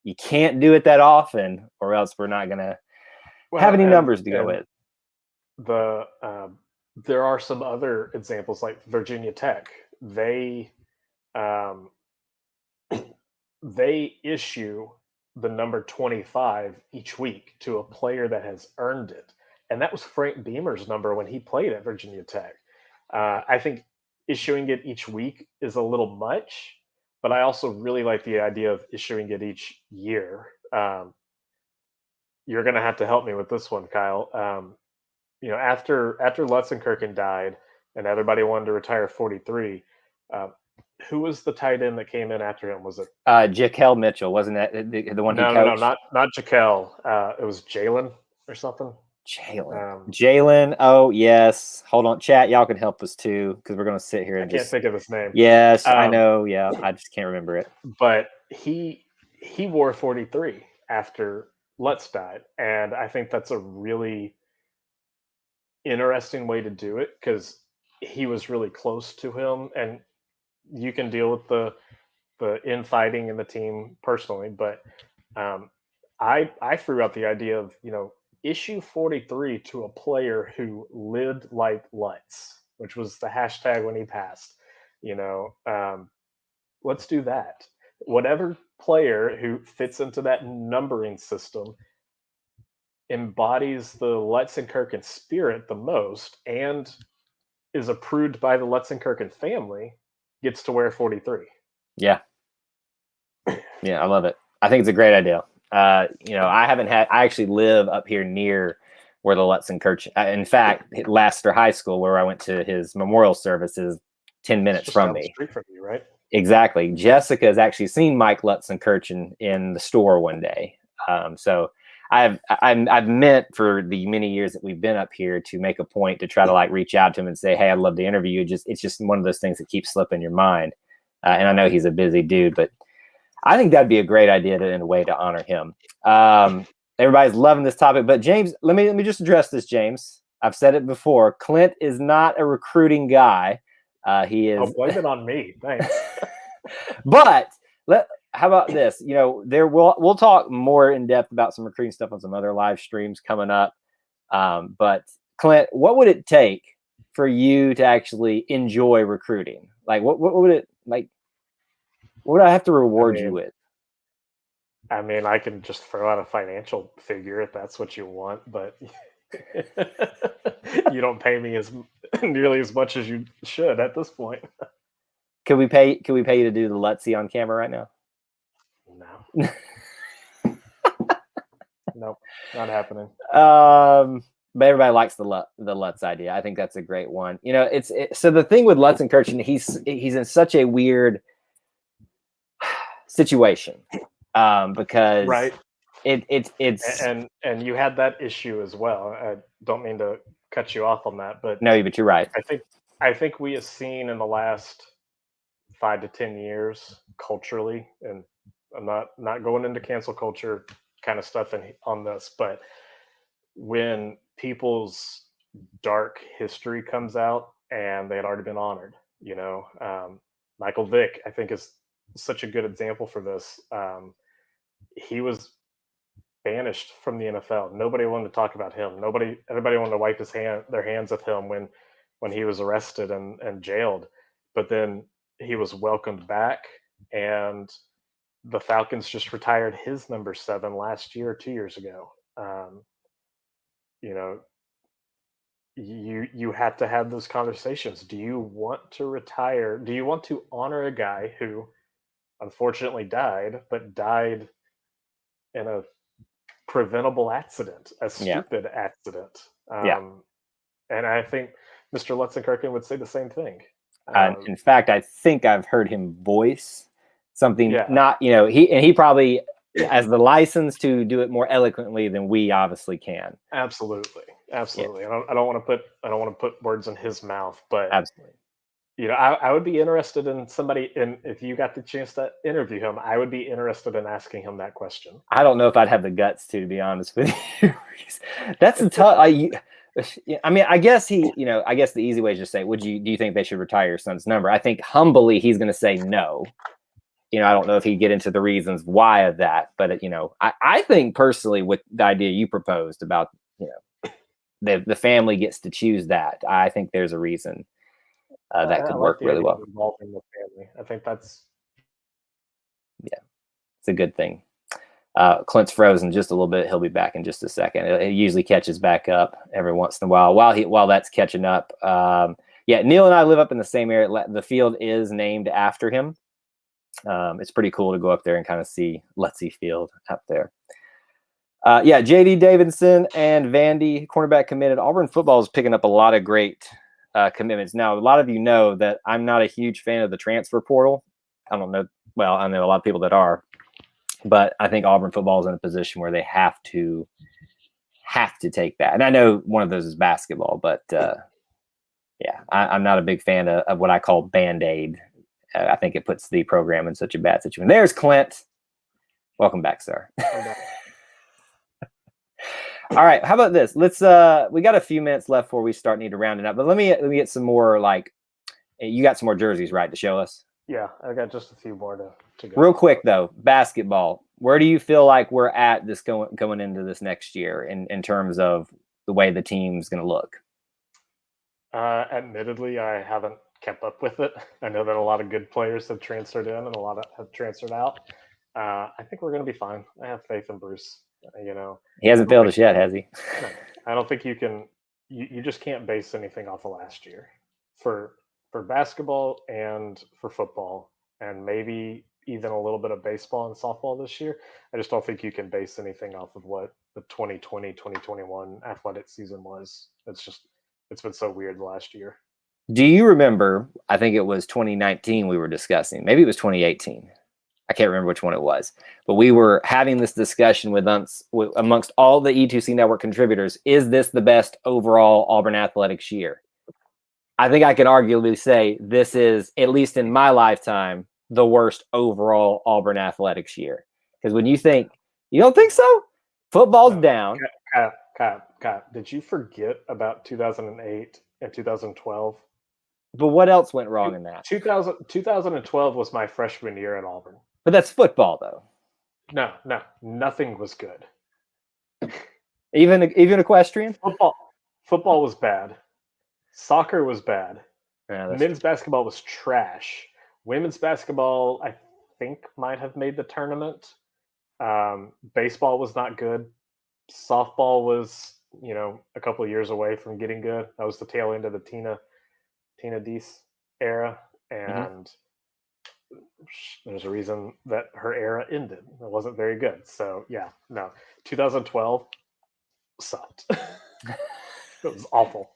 you can't do it that often or else we're not going to have any numbers to go with. There are some other examples like Virginia Tech. They issue the number 25 each week to a player that has earned it. And that was Frank Beamer's number when he played at Virginia Tech. I think issuing it each week is a little much, but I also really like the idea of issuing it each year. You're going to have to help me with this one, Kyle. After Lutzenkirchen died and everybody wanted to retire 43, who was the tight end that came in after him? Was it Jaquel Mitchell? Wasn't that the one he coached? No, not Jaquel. It was Jalen or something. Jalen. Oh yes. Hold on, chat. Y'all can help us too because we're going to sit here and I can't think of his name. Yes, I know. Yeah, I just can't remember it. But he wore 43 after Lutz died, and I think that's a really interesting way to do it because he was really close to him, and you can deal with the infighting in the team personally, but I threw out the idea of issue 43 to a player who lived like Lutz, which was the hashtag when he passed. Let's do that. Whatever player who fits into that numbering system embodies the Lutzenkirchen spirit the most and is approved by the Lutzenkirchen family gets to wear 43. Yeah, I love it. I think it's a great idea. I actually live up here near where the Lutson Kirch. In fact, Lassiter High School, where I went to his memorial service, is 10 minutes from me. Street from you, right? Exactly. Jessica has actually seen Mike Lutson Kirch in the store one day. So I've meant for the many years that we've been up here to make a point to try to like reach out to him and say, hey, I'd love to interview you. It's just one of those things that keeps slipping your mind. And I know he's a busy dude, but I think that'd be a great idea in a way to honor him. Everybody's loving this topic, but James, let me just address this, James. I've said it before. Clint is not a recruiting guy. He is. Oh, blame it on me. Thanks. But how about this? You know, we'll talk more in depth about some recruiting stuff on some other live streams coming up. But Clint, what would it take for you to actually enjoy recruiting? Like, what would it like? What would I have to reward you with? I mean, I can just throw out a financial figure if that's what you want, but you don't pay me nearly as much as you should at this point. Can we pay you to do the Lutzy on camera right now? No. Nope, not happening. But everybody likes the Lutz idea. I think that's a great one. You know, so the thing with Lutz and Kirchen, he's in such a weird situation because right. It's and you had that issue as well. I don't mean to cut you off on that, but no, but you're right. I think we have seen in the last 5 to 10 years culturally, and I'm not going into cancel culture kind of stuff on this, but when people's dark history comes out and they had already been honored, you know, Michael Vick, I think, is such a good example for this. He was banished from the NFL. Nobody wanted to talk about him. Everybody wanted to wipe their hands of him when he was arrested and jailed. But then he was welcomed back, and the Falcons just retired his number 7 last year, 2 years ago. You know, you have to have those conversations. Do you want to retire? Do you want to honor a guy who unfortunately died, but died in a preventable accident, a stupid accident? And I think Mr. Lutzenkirchen would say the same thing. In fact, I think I've heard him voice something. Not, you know, he probably has the license to do it more eloquently than we obviously can. Absolutely. Yeah. I don't want to put words in his mouth, but absolutely. You know, I would be interested in somebody, and if you got the chance to interview him, I would be interested in asking him that question. I don't know if I'd have the guts to be honest with you. That's a tough. I mean, I guess the easy way is just say, do you think they should retire your son's number? I think humbly he's going to say no. You know, I don't know if he'd get into the reasons why of that, but you know, I think personally with the idea you proposed about, you know, the family gets to choose that. I think there's a reason that could work really well. Involving the family, I think that's it's a good thing. Clint's frozen just a little bit. He'll be back in just a second. It usually catches back up every once in a while. While that's catching up, Neil and I live up in the same area. The field is named after him. It's pretty cool to go up there and kind of see Lutzy Field up there. JD Davidson and Vandy, cornerback committed. Auburn football is picking up a lot of great commitments. Now, a lot of you know that I'm not a huge fan of the transfer portal. I don't know. Well, I know a lot of people that are, but I think Auburn football is in a position where they have to take that. And I know one of those is basketball, but I'm not a big fan of what I call Band-Aid. I think it puts the program in such a bad situation. There's Clint. Welcome back, sir. All right. How about this? Let's we got a few minutes left before we need to round it up. But let me get some more, like, you got some more jerseys, right, to show us? Yeah, I got just a few more to go. Real quick though, basketball. Where do you feel like we're at this going into this next year in terms of the way the team's going to look? Admittedly, I haven't kept up with it. I know that a lot of good players have transferred in and a lot have transferred out. I think we're going to be fine. I have faith in Bruce. You know, he hasn't failed us yet, has he? No, I don't think you can. You just can't base anything off of last year for basketball and for football, and maybe even a little bit of baseball and softball this year. I just don't think you can base anything off of what the 2020, 2021 athletic season was. It's been so weird the last year. Do you remember, I think it was 2019 we were discussing, maybe it was 2018. I can't remember which one it was, but we were having this discussion amongst all the E2C network contributors. Is this the best overall Auburn athletics year? I think I could arguably say this is, at least in my lifetime, the worst overall Auburn athletics year. Because when you don't think so? Football's down. Cap, did you forget about 2008 and 2012? But what else went wrong in that? 2012 was my freshman year at Auburn. But that's football, though. No, nothing was good. Even equestrian? Football was bad. Soccer was bad. Yeah, men's basketball was trash. Women's basketball, I think, might have made the tournament. Baseball was not good. Softball was, a couple of years away from getting good. That was the tail end of the Tina Deese era, and there's a reason that her era ended. It wasn't very good. So 2012 sucked. It was awful.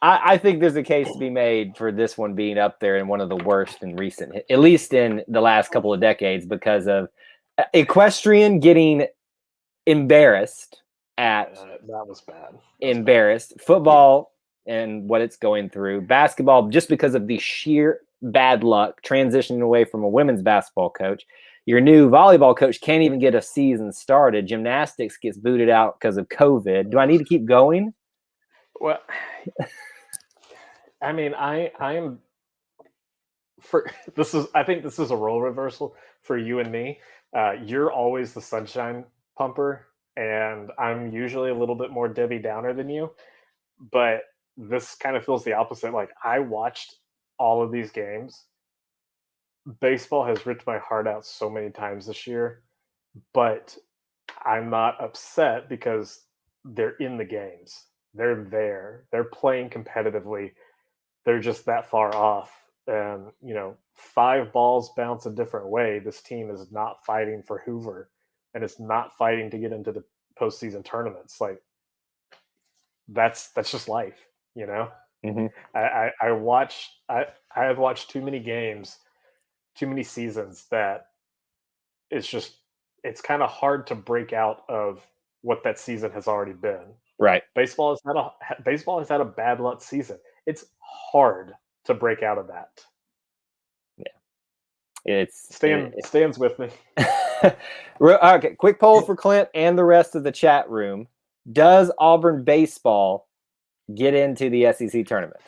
I think there's a case to be made for this one being up there and one of the worst in recent, at least in the last couple of decades, because of equestrian getting embarrassed at that was bad. Embarrassed. Football and what it's going through. Basketball, just because of the sheer bad luck transitioning away from a women's basketball coach. Your new volleyball coach can't even get a season started. Gymnastics gets booted out because of COVID. Do I need to keep going? Well, I mean, I think this is a role reversal for you and me. You're always the sunshine pumper, and I'm usually a little bit more Debbie Downer than you. But this kind of feels the opposite. Like, I watched all of these games. Baseball has ripped my heart out so many times this year, but I'm not upset because they're in the games. They're there. They're playing competitively. They're just that far off. And, 5 balls bounce a different way. This team is not fighting for Hoover, and it's not fighting to get into the postseason tournaments. Like, that's just life, Mm-hmm. I have watched too many games, too many seasons that it's kind of hard to break out of what that season has already been. Right. Baseball has had a bad luck season. It's hard to break out of that. Yeah. Stan's with me. Okay, quick poll for Clint and the rest of the chat room. Does Auburn baseball get into the SEC tournament?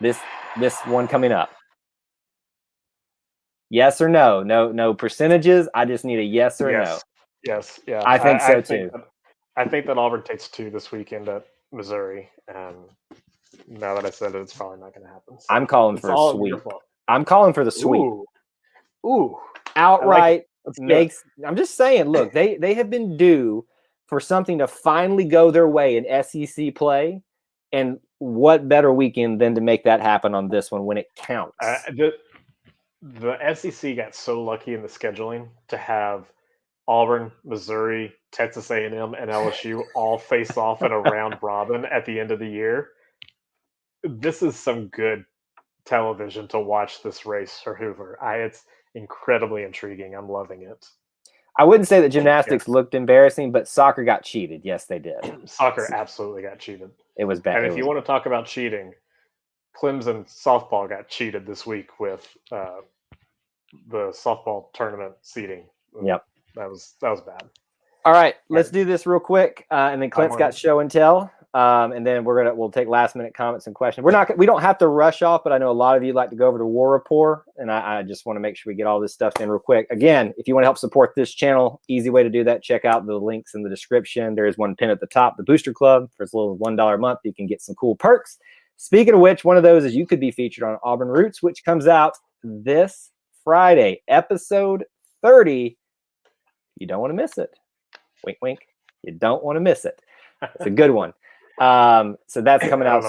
This one coming up. Yes or no? No percentages. I just need a yes or no. Yes. Yeah. I think so too. I think that Auburn takes 2 this weekend at Missouri, and now that I said it, it's probably not going to happen. So I'm calling for a sweep. I'm calling for the sweep. Ooh. Outright makes. I'm just saying. Look, they have been due for something to finally go their way in SEC play, and what better weekend than to make that happen on this one when it counts? The SEC got so lucky in the scheduling to have Auburn, Missouri, Texas A&M, and LSU all face off in a round robin at the end of the year. This is some good television to watch this race for Hoover. It's incredibly intriguing. I'm loving it. I wouldn't say that gymnastics looked embarrassing, but soccer got cheated. Yes, they did. Soccer absolutely got cheated. It was bad. And if you want to talk about cheating, Clemson softball got cheated this week with the softball tournament seating. Yep. That was bad. All right, let's do this real quick, and then Clint's got show and tell, and then we'll take last minute comments and questions. We don't have to rush off, but I know a lot of you like to go over to War Rapport, and I just want to make sure we get all this stuff in real quick. Again, if you want to help support this channel, easy way to do that. Check out the links in the description. There is one pin at the top, the Booster Club. For as little as $1 a month, you can get some cool perks. Speaking of which, one of those is you could be featured on Auburn Roots, which comes out this Friday, episode 30. You don't want to miss it. Wink, wink. You don't want to miss it. It's a good one. So that's coming out.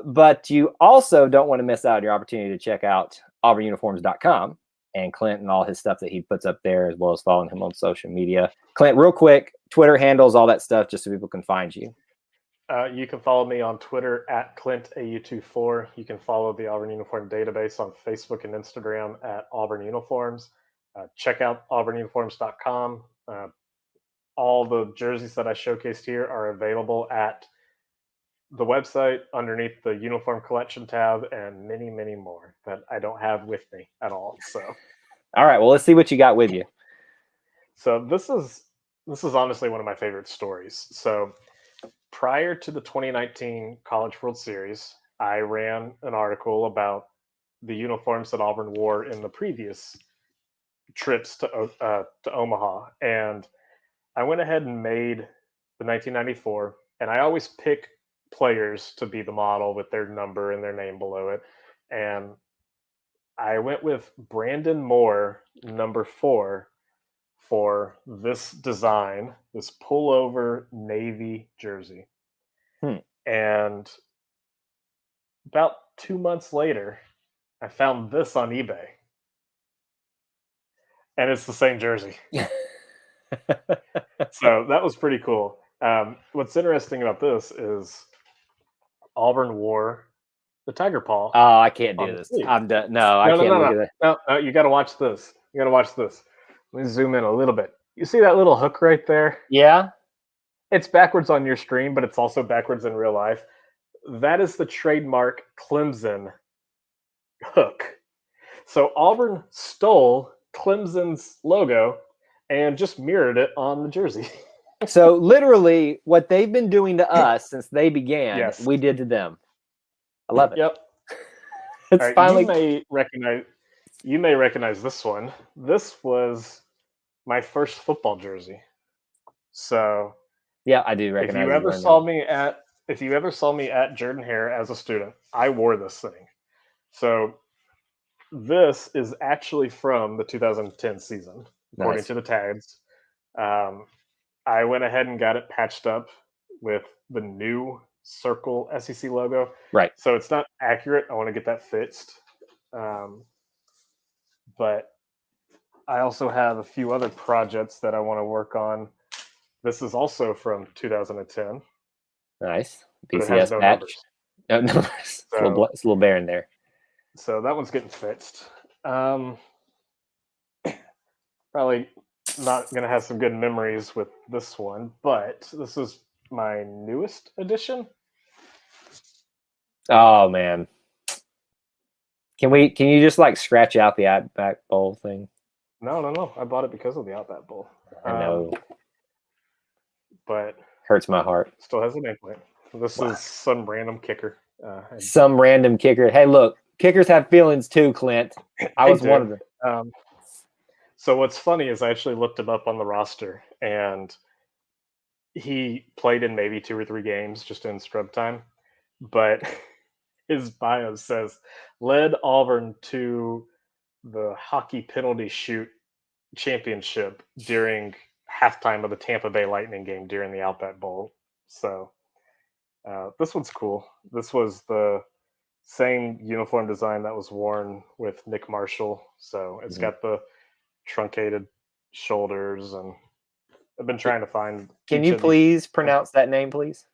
But you also don't want to miss out on your opportunity to check out auburnuniforms.com, and Clint and all his stuff that he puts up there, as well as following him on social media. Clint, real quick, Twitter handles, all that stuff, just so people can find you. You can follow me on Twitter at ClintAU24. You can follow the Auburn Uniform Database on Facebook and Instagram at Auburn Uniforms. Check out auburnuniforms.com. All the jerseys that I showcased here are available at the website underneath the uniform collection tab, and many, many more that I don't have with me at all. So, all right, well, let's see what you got with you. So this is honestly one of my favorite stories. So prior to the 2019 College World Series, I ran an article about the uniforms that Auburn wore in the previous trips to Omaha, and I went ahead and made the 1994, and I always pick players to be the model with their number and their name below it. And I went with Brandon Moore, number 4, for this design, this pullover navy jersey. And about 2 months later, I found this on eBay. And it's the same jersey. So that was pretty cool. What's interesting about this is Auburn wore the tiger paw. Oh, I can't do this. I'm done. No, I can't look at that. No, you got to watch this. You got to watch this. Let me zoom in a little bit. You see that little hook right there? Yeah. It's backwards on your stream, but it's also backwards in real life. That is the trademark Clemson hook. So Auburn stole Clemson's logo and just mirrored it on the jersey. So literally what they've been doing to us since they began, we did to them. I love it. Yep. It's right, finally... You may recognize this one. This was my first football jersey. So yeah, I do recognize. If you ever saw me at Jordan Hare as a student, I wore this thing. So this is actually from the 2010 season, according to the tags. I went ahead and got it patched up with the new circle SEC logo. Right. So it's not accurate. I want to get that fixed. But I also have a few other projects that I want to work on. This is also from 2010. Nice. PCS patch. No numbers. So, it's a little bare in there. So that one's getting fixed. Probably not going to have some good memories with this one, but this is my newest edition. Oh man. Can you just like scratch out the Outback Bowl thing? No. I bought it because of the Outback Bowl. I know. But hurts my heart. Still has a nameplate. This is some random kicker. Some random kicker. Hey, look, kickers have feelings too, Clint. I was one of them. So what's funny is I actually looked him up on the roster, and he played in maybe 2 or 3 games just in scrub time. But his bio says, led Auburn to the hockey penalty shoot championship during halftime of the Tampa Bay Lightning game during the Outback Bowl. So this one's cool. This was the same uniform design that was worn with Nick Marshall. So it's got the truncated shoulders, and I've been trying to find. Can you please pronounce that name, please?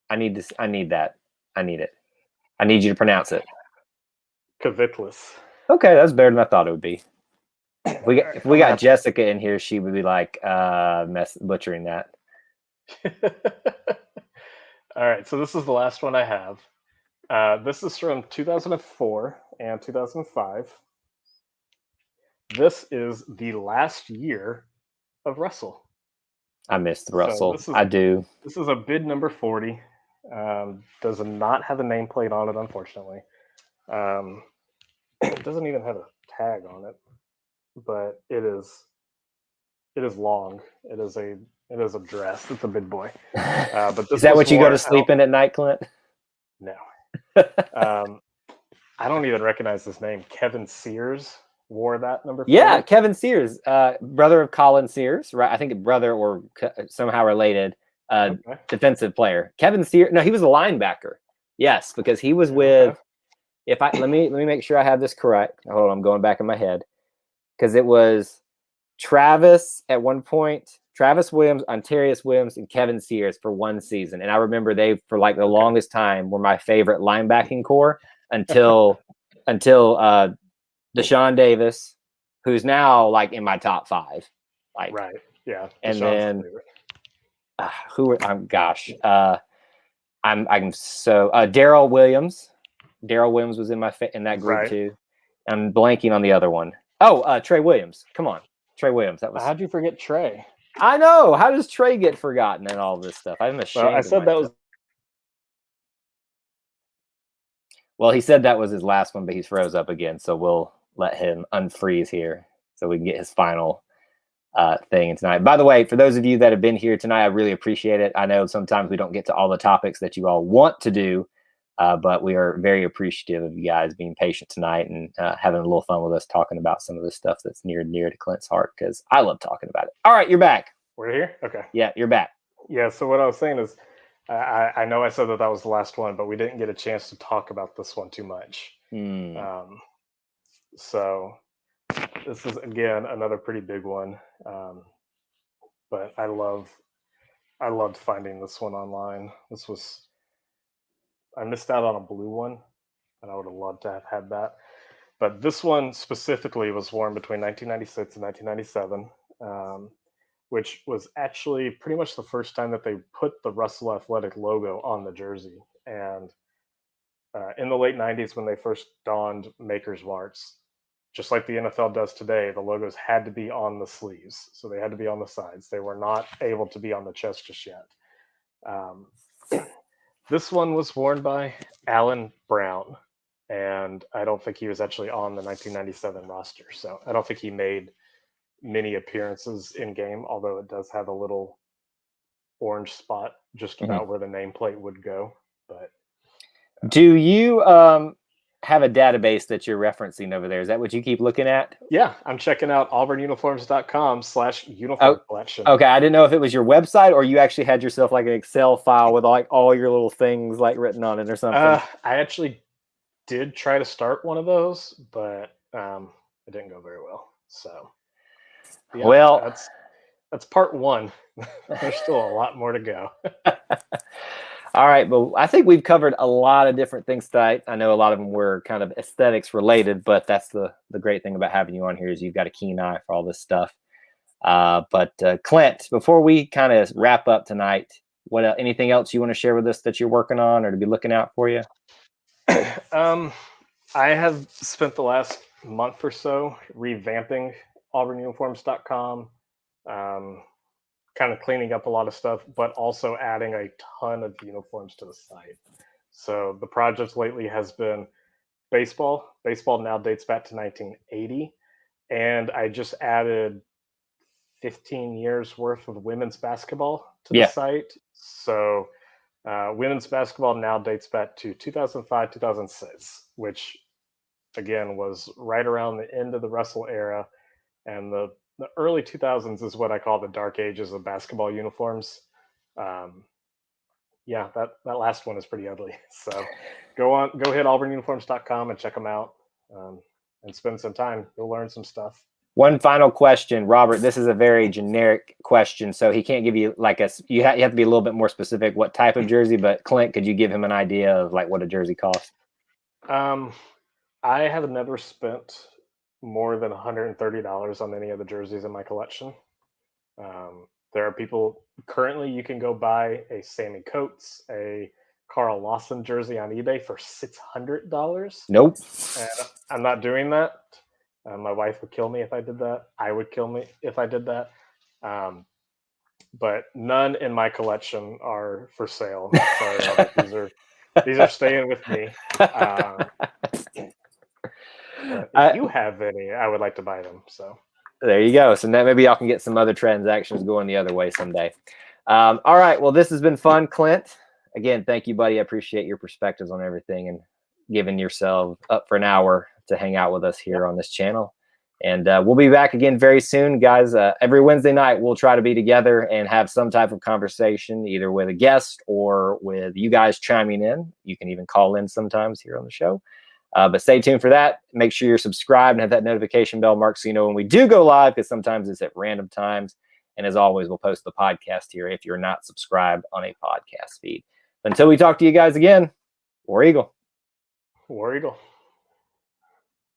I need this. I need that. I need it. I need you to pronounce it. Kavitlis. Okay, that's better than I thought it would be. If we got Jessica in here, she would be like butchering that. All right, so this is the last one I have. This is from 2004 and 2005. This is the last year of Russell. I missed Russell. I do. This is a bid number 40. Does not have a nameplate on it, unfortunately. It doesn't even have a tag on it, but it is long. It is a dress. It's a big boy. But this is that what you go to sleep in at night, Clint? No. I don't even recognize this name. Kevin Sears wore that number 40. Yeah, Kevin Sears, brother of Colin Sears, right? I think brother or somehow related. Defensive player. Kevin Sears. No, he was a linebacker. Yes, because he was with let me make sure I have this correct. Hold on, I'm going back in my head because it was Travis at one point, Travis Williams, Ontarius Williams, and Kevin Sears for one season. And I remember they, for like the longest time, were my favorite linebacking core until Deshaun Davis, who's now like in my top 5. Like, right. Yeah. And then I'm so Daryl Williams. Daryl Williams was in that group too. I'm blanking on the other one. Oh, Trey Williams. Come on. Trey Williams. That was. How'd you forget Trey? I know. How does Trey get forgotten in all this stuff? I'm ashamed. Well, I said that was. Well, he said that was his last one, but he's froze up again. So we'll let him unfreeze here so we can get his final thing tonight. By the way, for those of you that have been here tonight, I really appreciate it. I know sometimes we don't get to all the topics that you all want to do, but we are very appreciative of you guys being patient tonight and having a little fun with us talking about some of the stuff that's near to Clint's heart, because I love talking about it. All right, you're back. We're here? Okay. Yeah, you're back. Yeah, so what I was saying is, I know I said that was the last one, but we didn't get a chance to talk about this one too much. So this is, again, another pretty big one. But I loved finding this one online. I missed out on a blue one, and I would have loved to have had that. But this one specifically was worn between 1996 and 1997, which was actually pretty much the first time that they put the Russell Athletic logo on the jersey. And in the late 90s, when they first donned Maker's Marks, just like the NFL does today, the logos had to be on the sleeves. So they had to be on the sides. They were not able to be on the chest just yet. This one was worn by Alan Brown, and I don't think he was actually on the 1997 roster. So I don't think he made many appearances in game, although it does have a little orange spot just about where the nameplate would go. But do you have a database that you're referencing over there? Is that what you keep looking at? Yeah, I'm checking out auburnuniforms.com/uniform collection. Okay, I didn't know if it was your website or you actually had yourself like an Excel file with like all your little things like written on it or something. I actually did try to start one of those, but it didn't go very well. So yeah, well, that's part one. There's still a lot more to go. All right, but I think we've covered a lot of different things tonight. I know a lot of them were kind of aesthetics related, but that's the great thing about having you on here is you've got a keen eye for all this stuff. But Clint, before we kind of wrap up tonight, anything else you want to share with us that you're working on or to be looking out for you? I have spent the last month or so revamping auburnuniforms.com. Kind of cleaning up a lot of stuff, but also adding a ton of uniforms to the site. So the project lately has been baseball. Baseball now dates back to 1980. And I just added 15 years worth of women's basketball to the site. So women's basketball now dates back to 2005, 2006, which again was right around the end of the Russell era. And the early 2000s is what I call the dark ages of basketball uniforms. Yeah, that last one is pretty ugly. So go hit auburnuniforms.com and check them out and spend some time. You'll learn some stuff. One final question, Robert. This is a very generic question, so he can't give you like you have to be a little bit more specific what type of jersey, but Clint, could you give him an idea of like what a jersey costs? I have never spent more than $130 on any of the jerseys in my collection. There are people currently, you can go buy a Sammy Coates, a Carl Lawson jersey on eBay for $600. Nope. And I'm not doing that. My wife would kill me if I did that. I would kill me if I did that. But none in my collection are for sale. Sorry, Robert. These are staying with me. If you have any, I would like to buy them. So there you go. So now maybe y'all can get some other transactions going the other way someday. All right. Well, this has been fun, Clint. Again, thank you, buddy. I appreciate your perspectives on everything and giving yourself up for an hour to hang out with us here on this channel. And we'll be back again very soon, guys. Every Wednesday night, we'll try to be together and have some type of conversation, either with a guest or with you guys chiming in. You can even call in sometimes here on the show. But stay tuned for that. Make sure you're subscribed and have that notification bell marked so you know when we do go live, because sometimes it's at random times. And as always, we'll post the podcast here if you're not subscribed on a podcast feed. Until we talk to you guys again, War Eagle. War Eagle.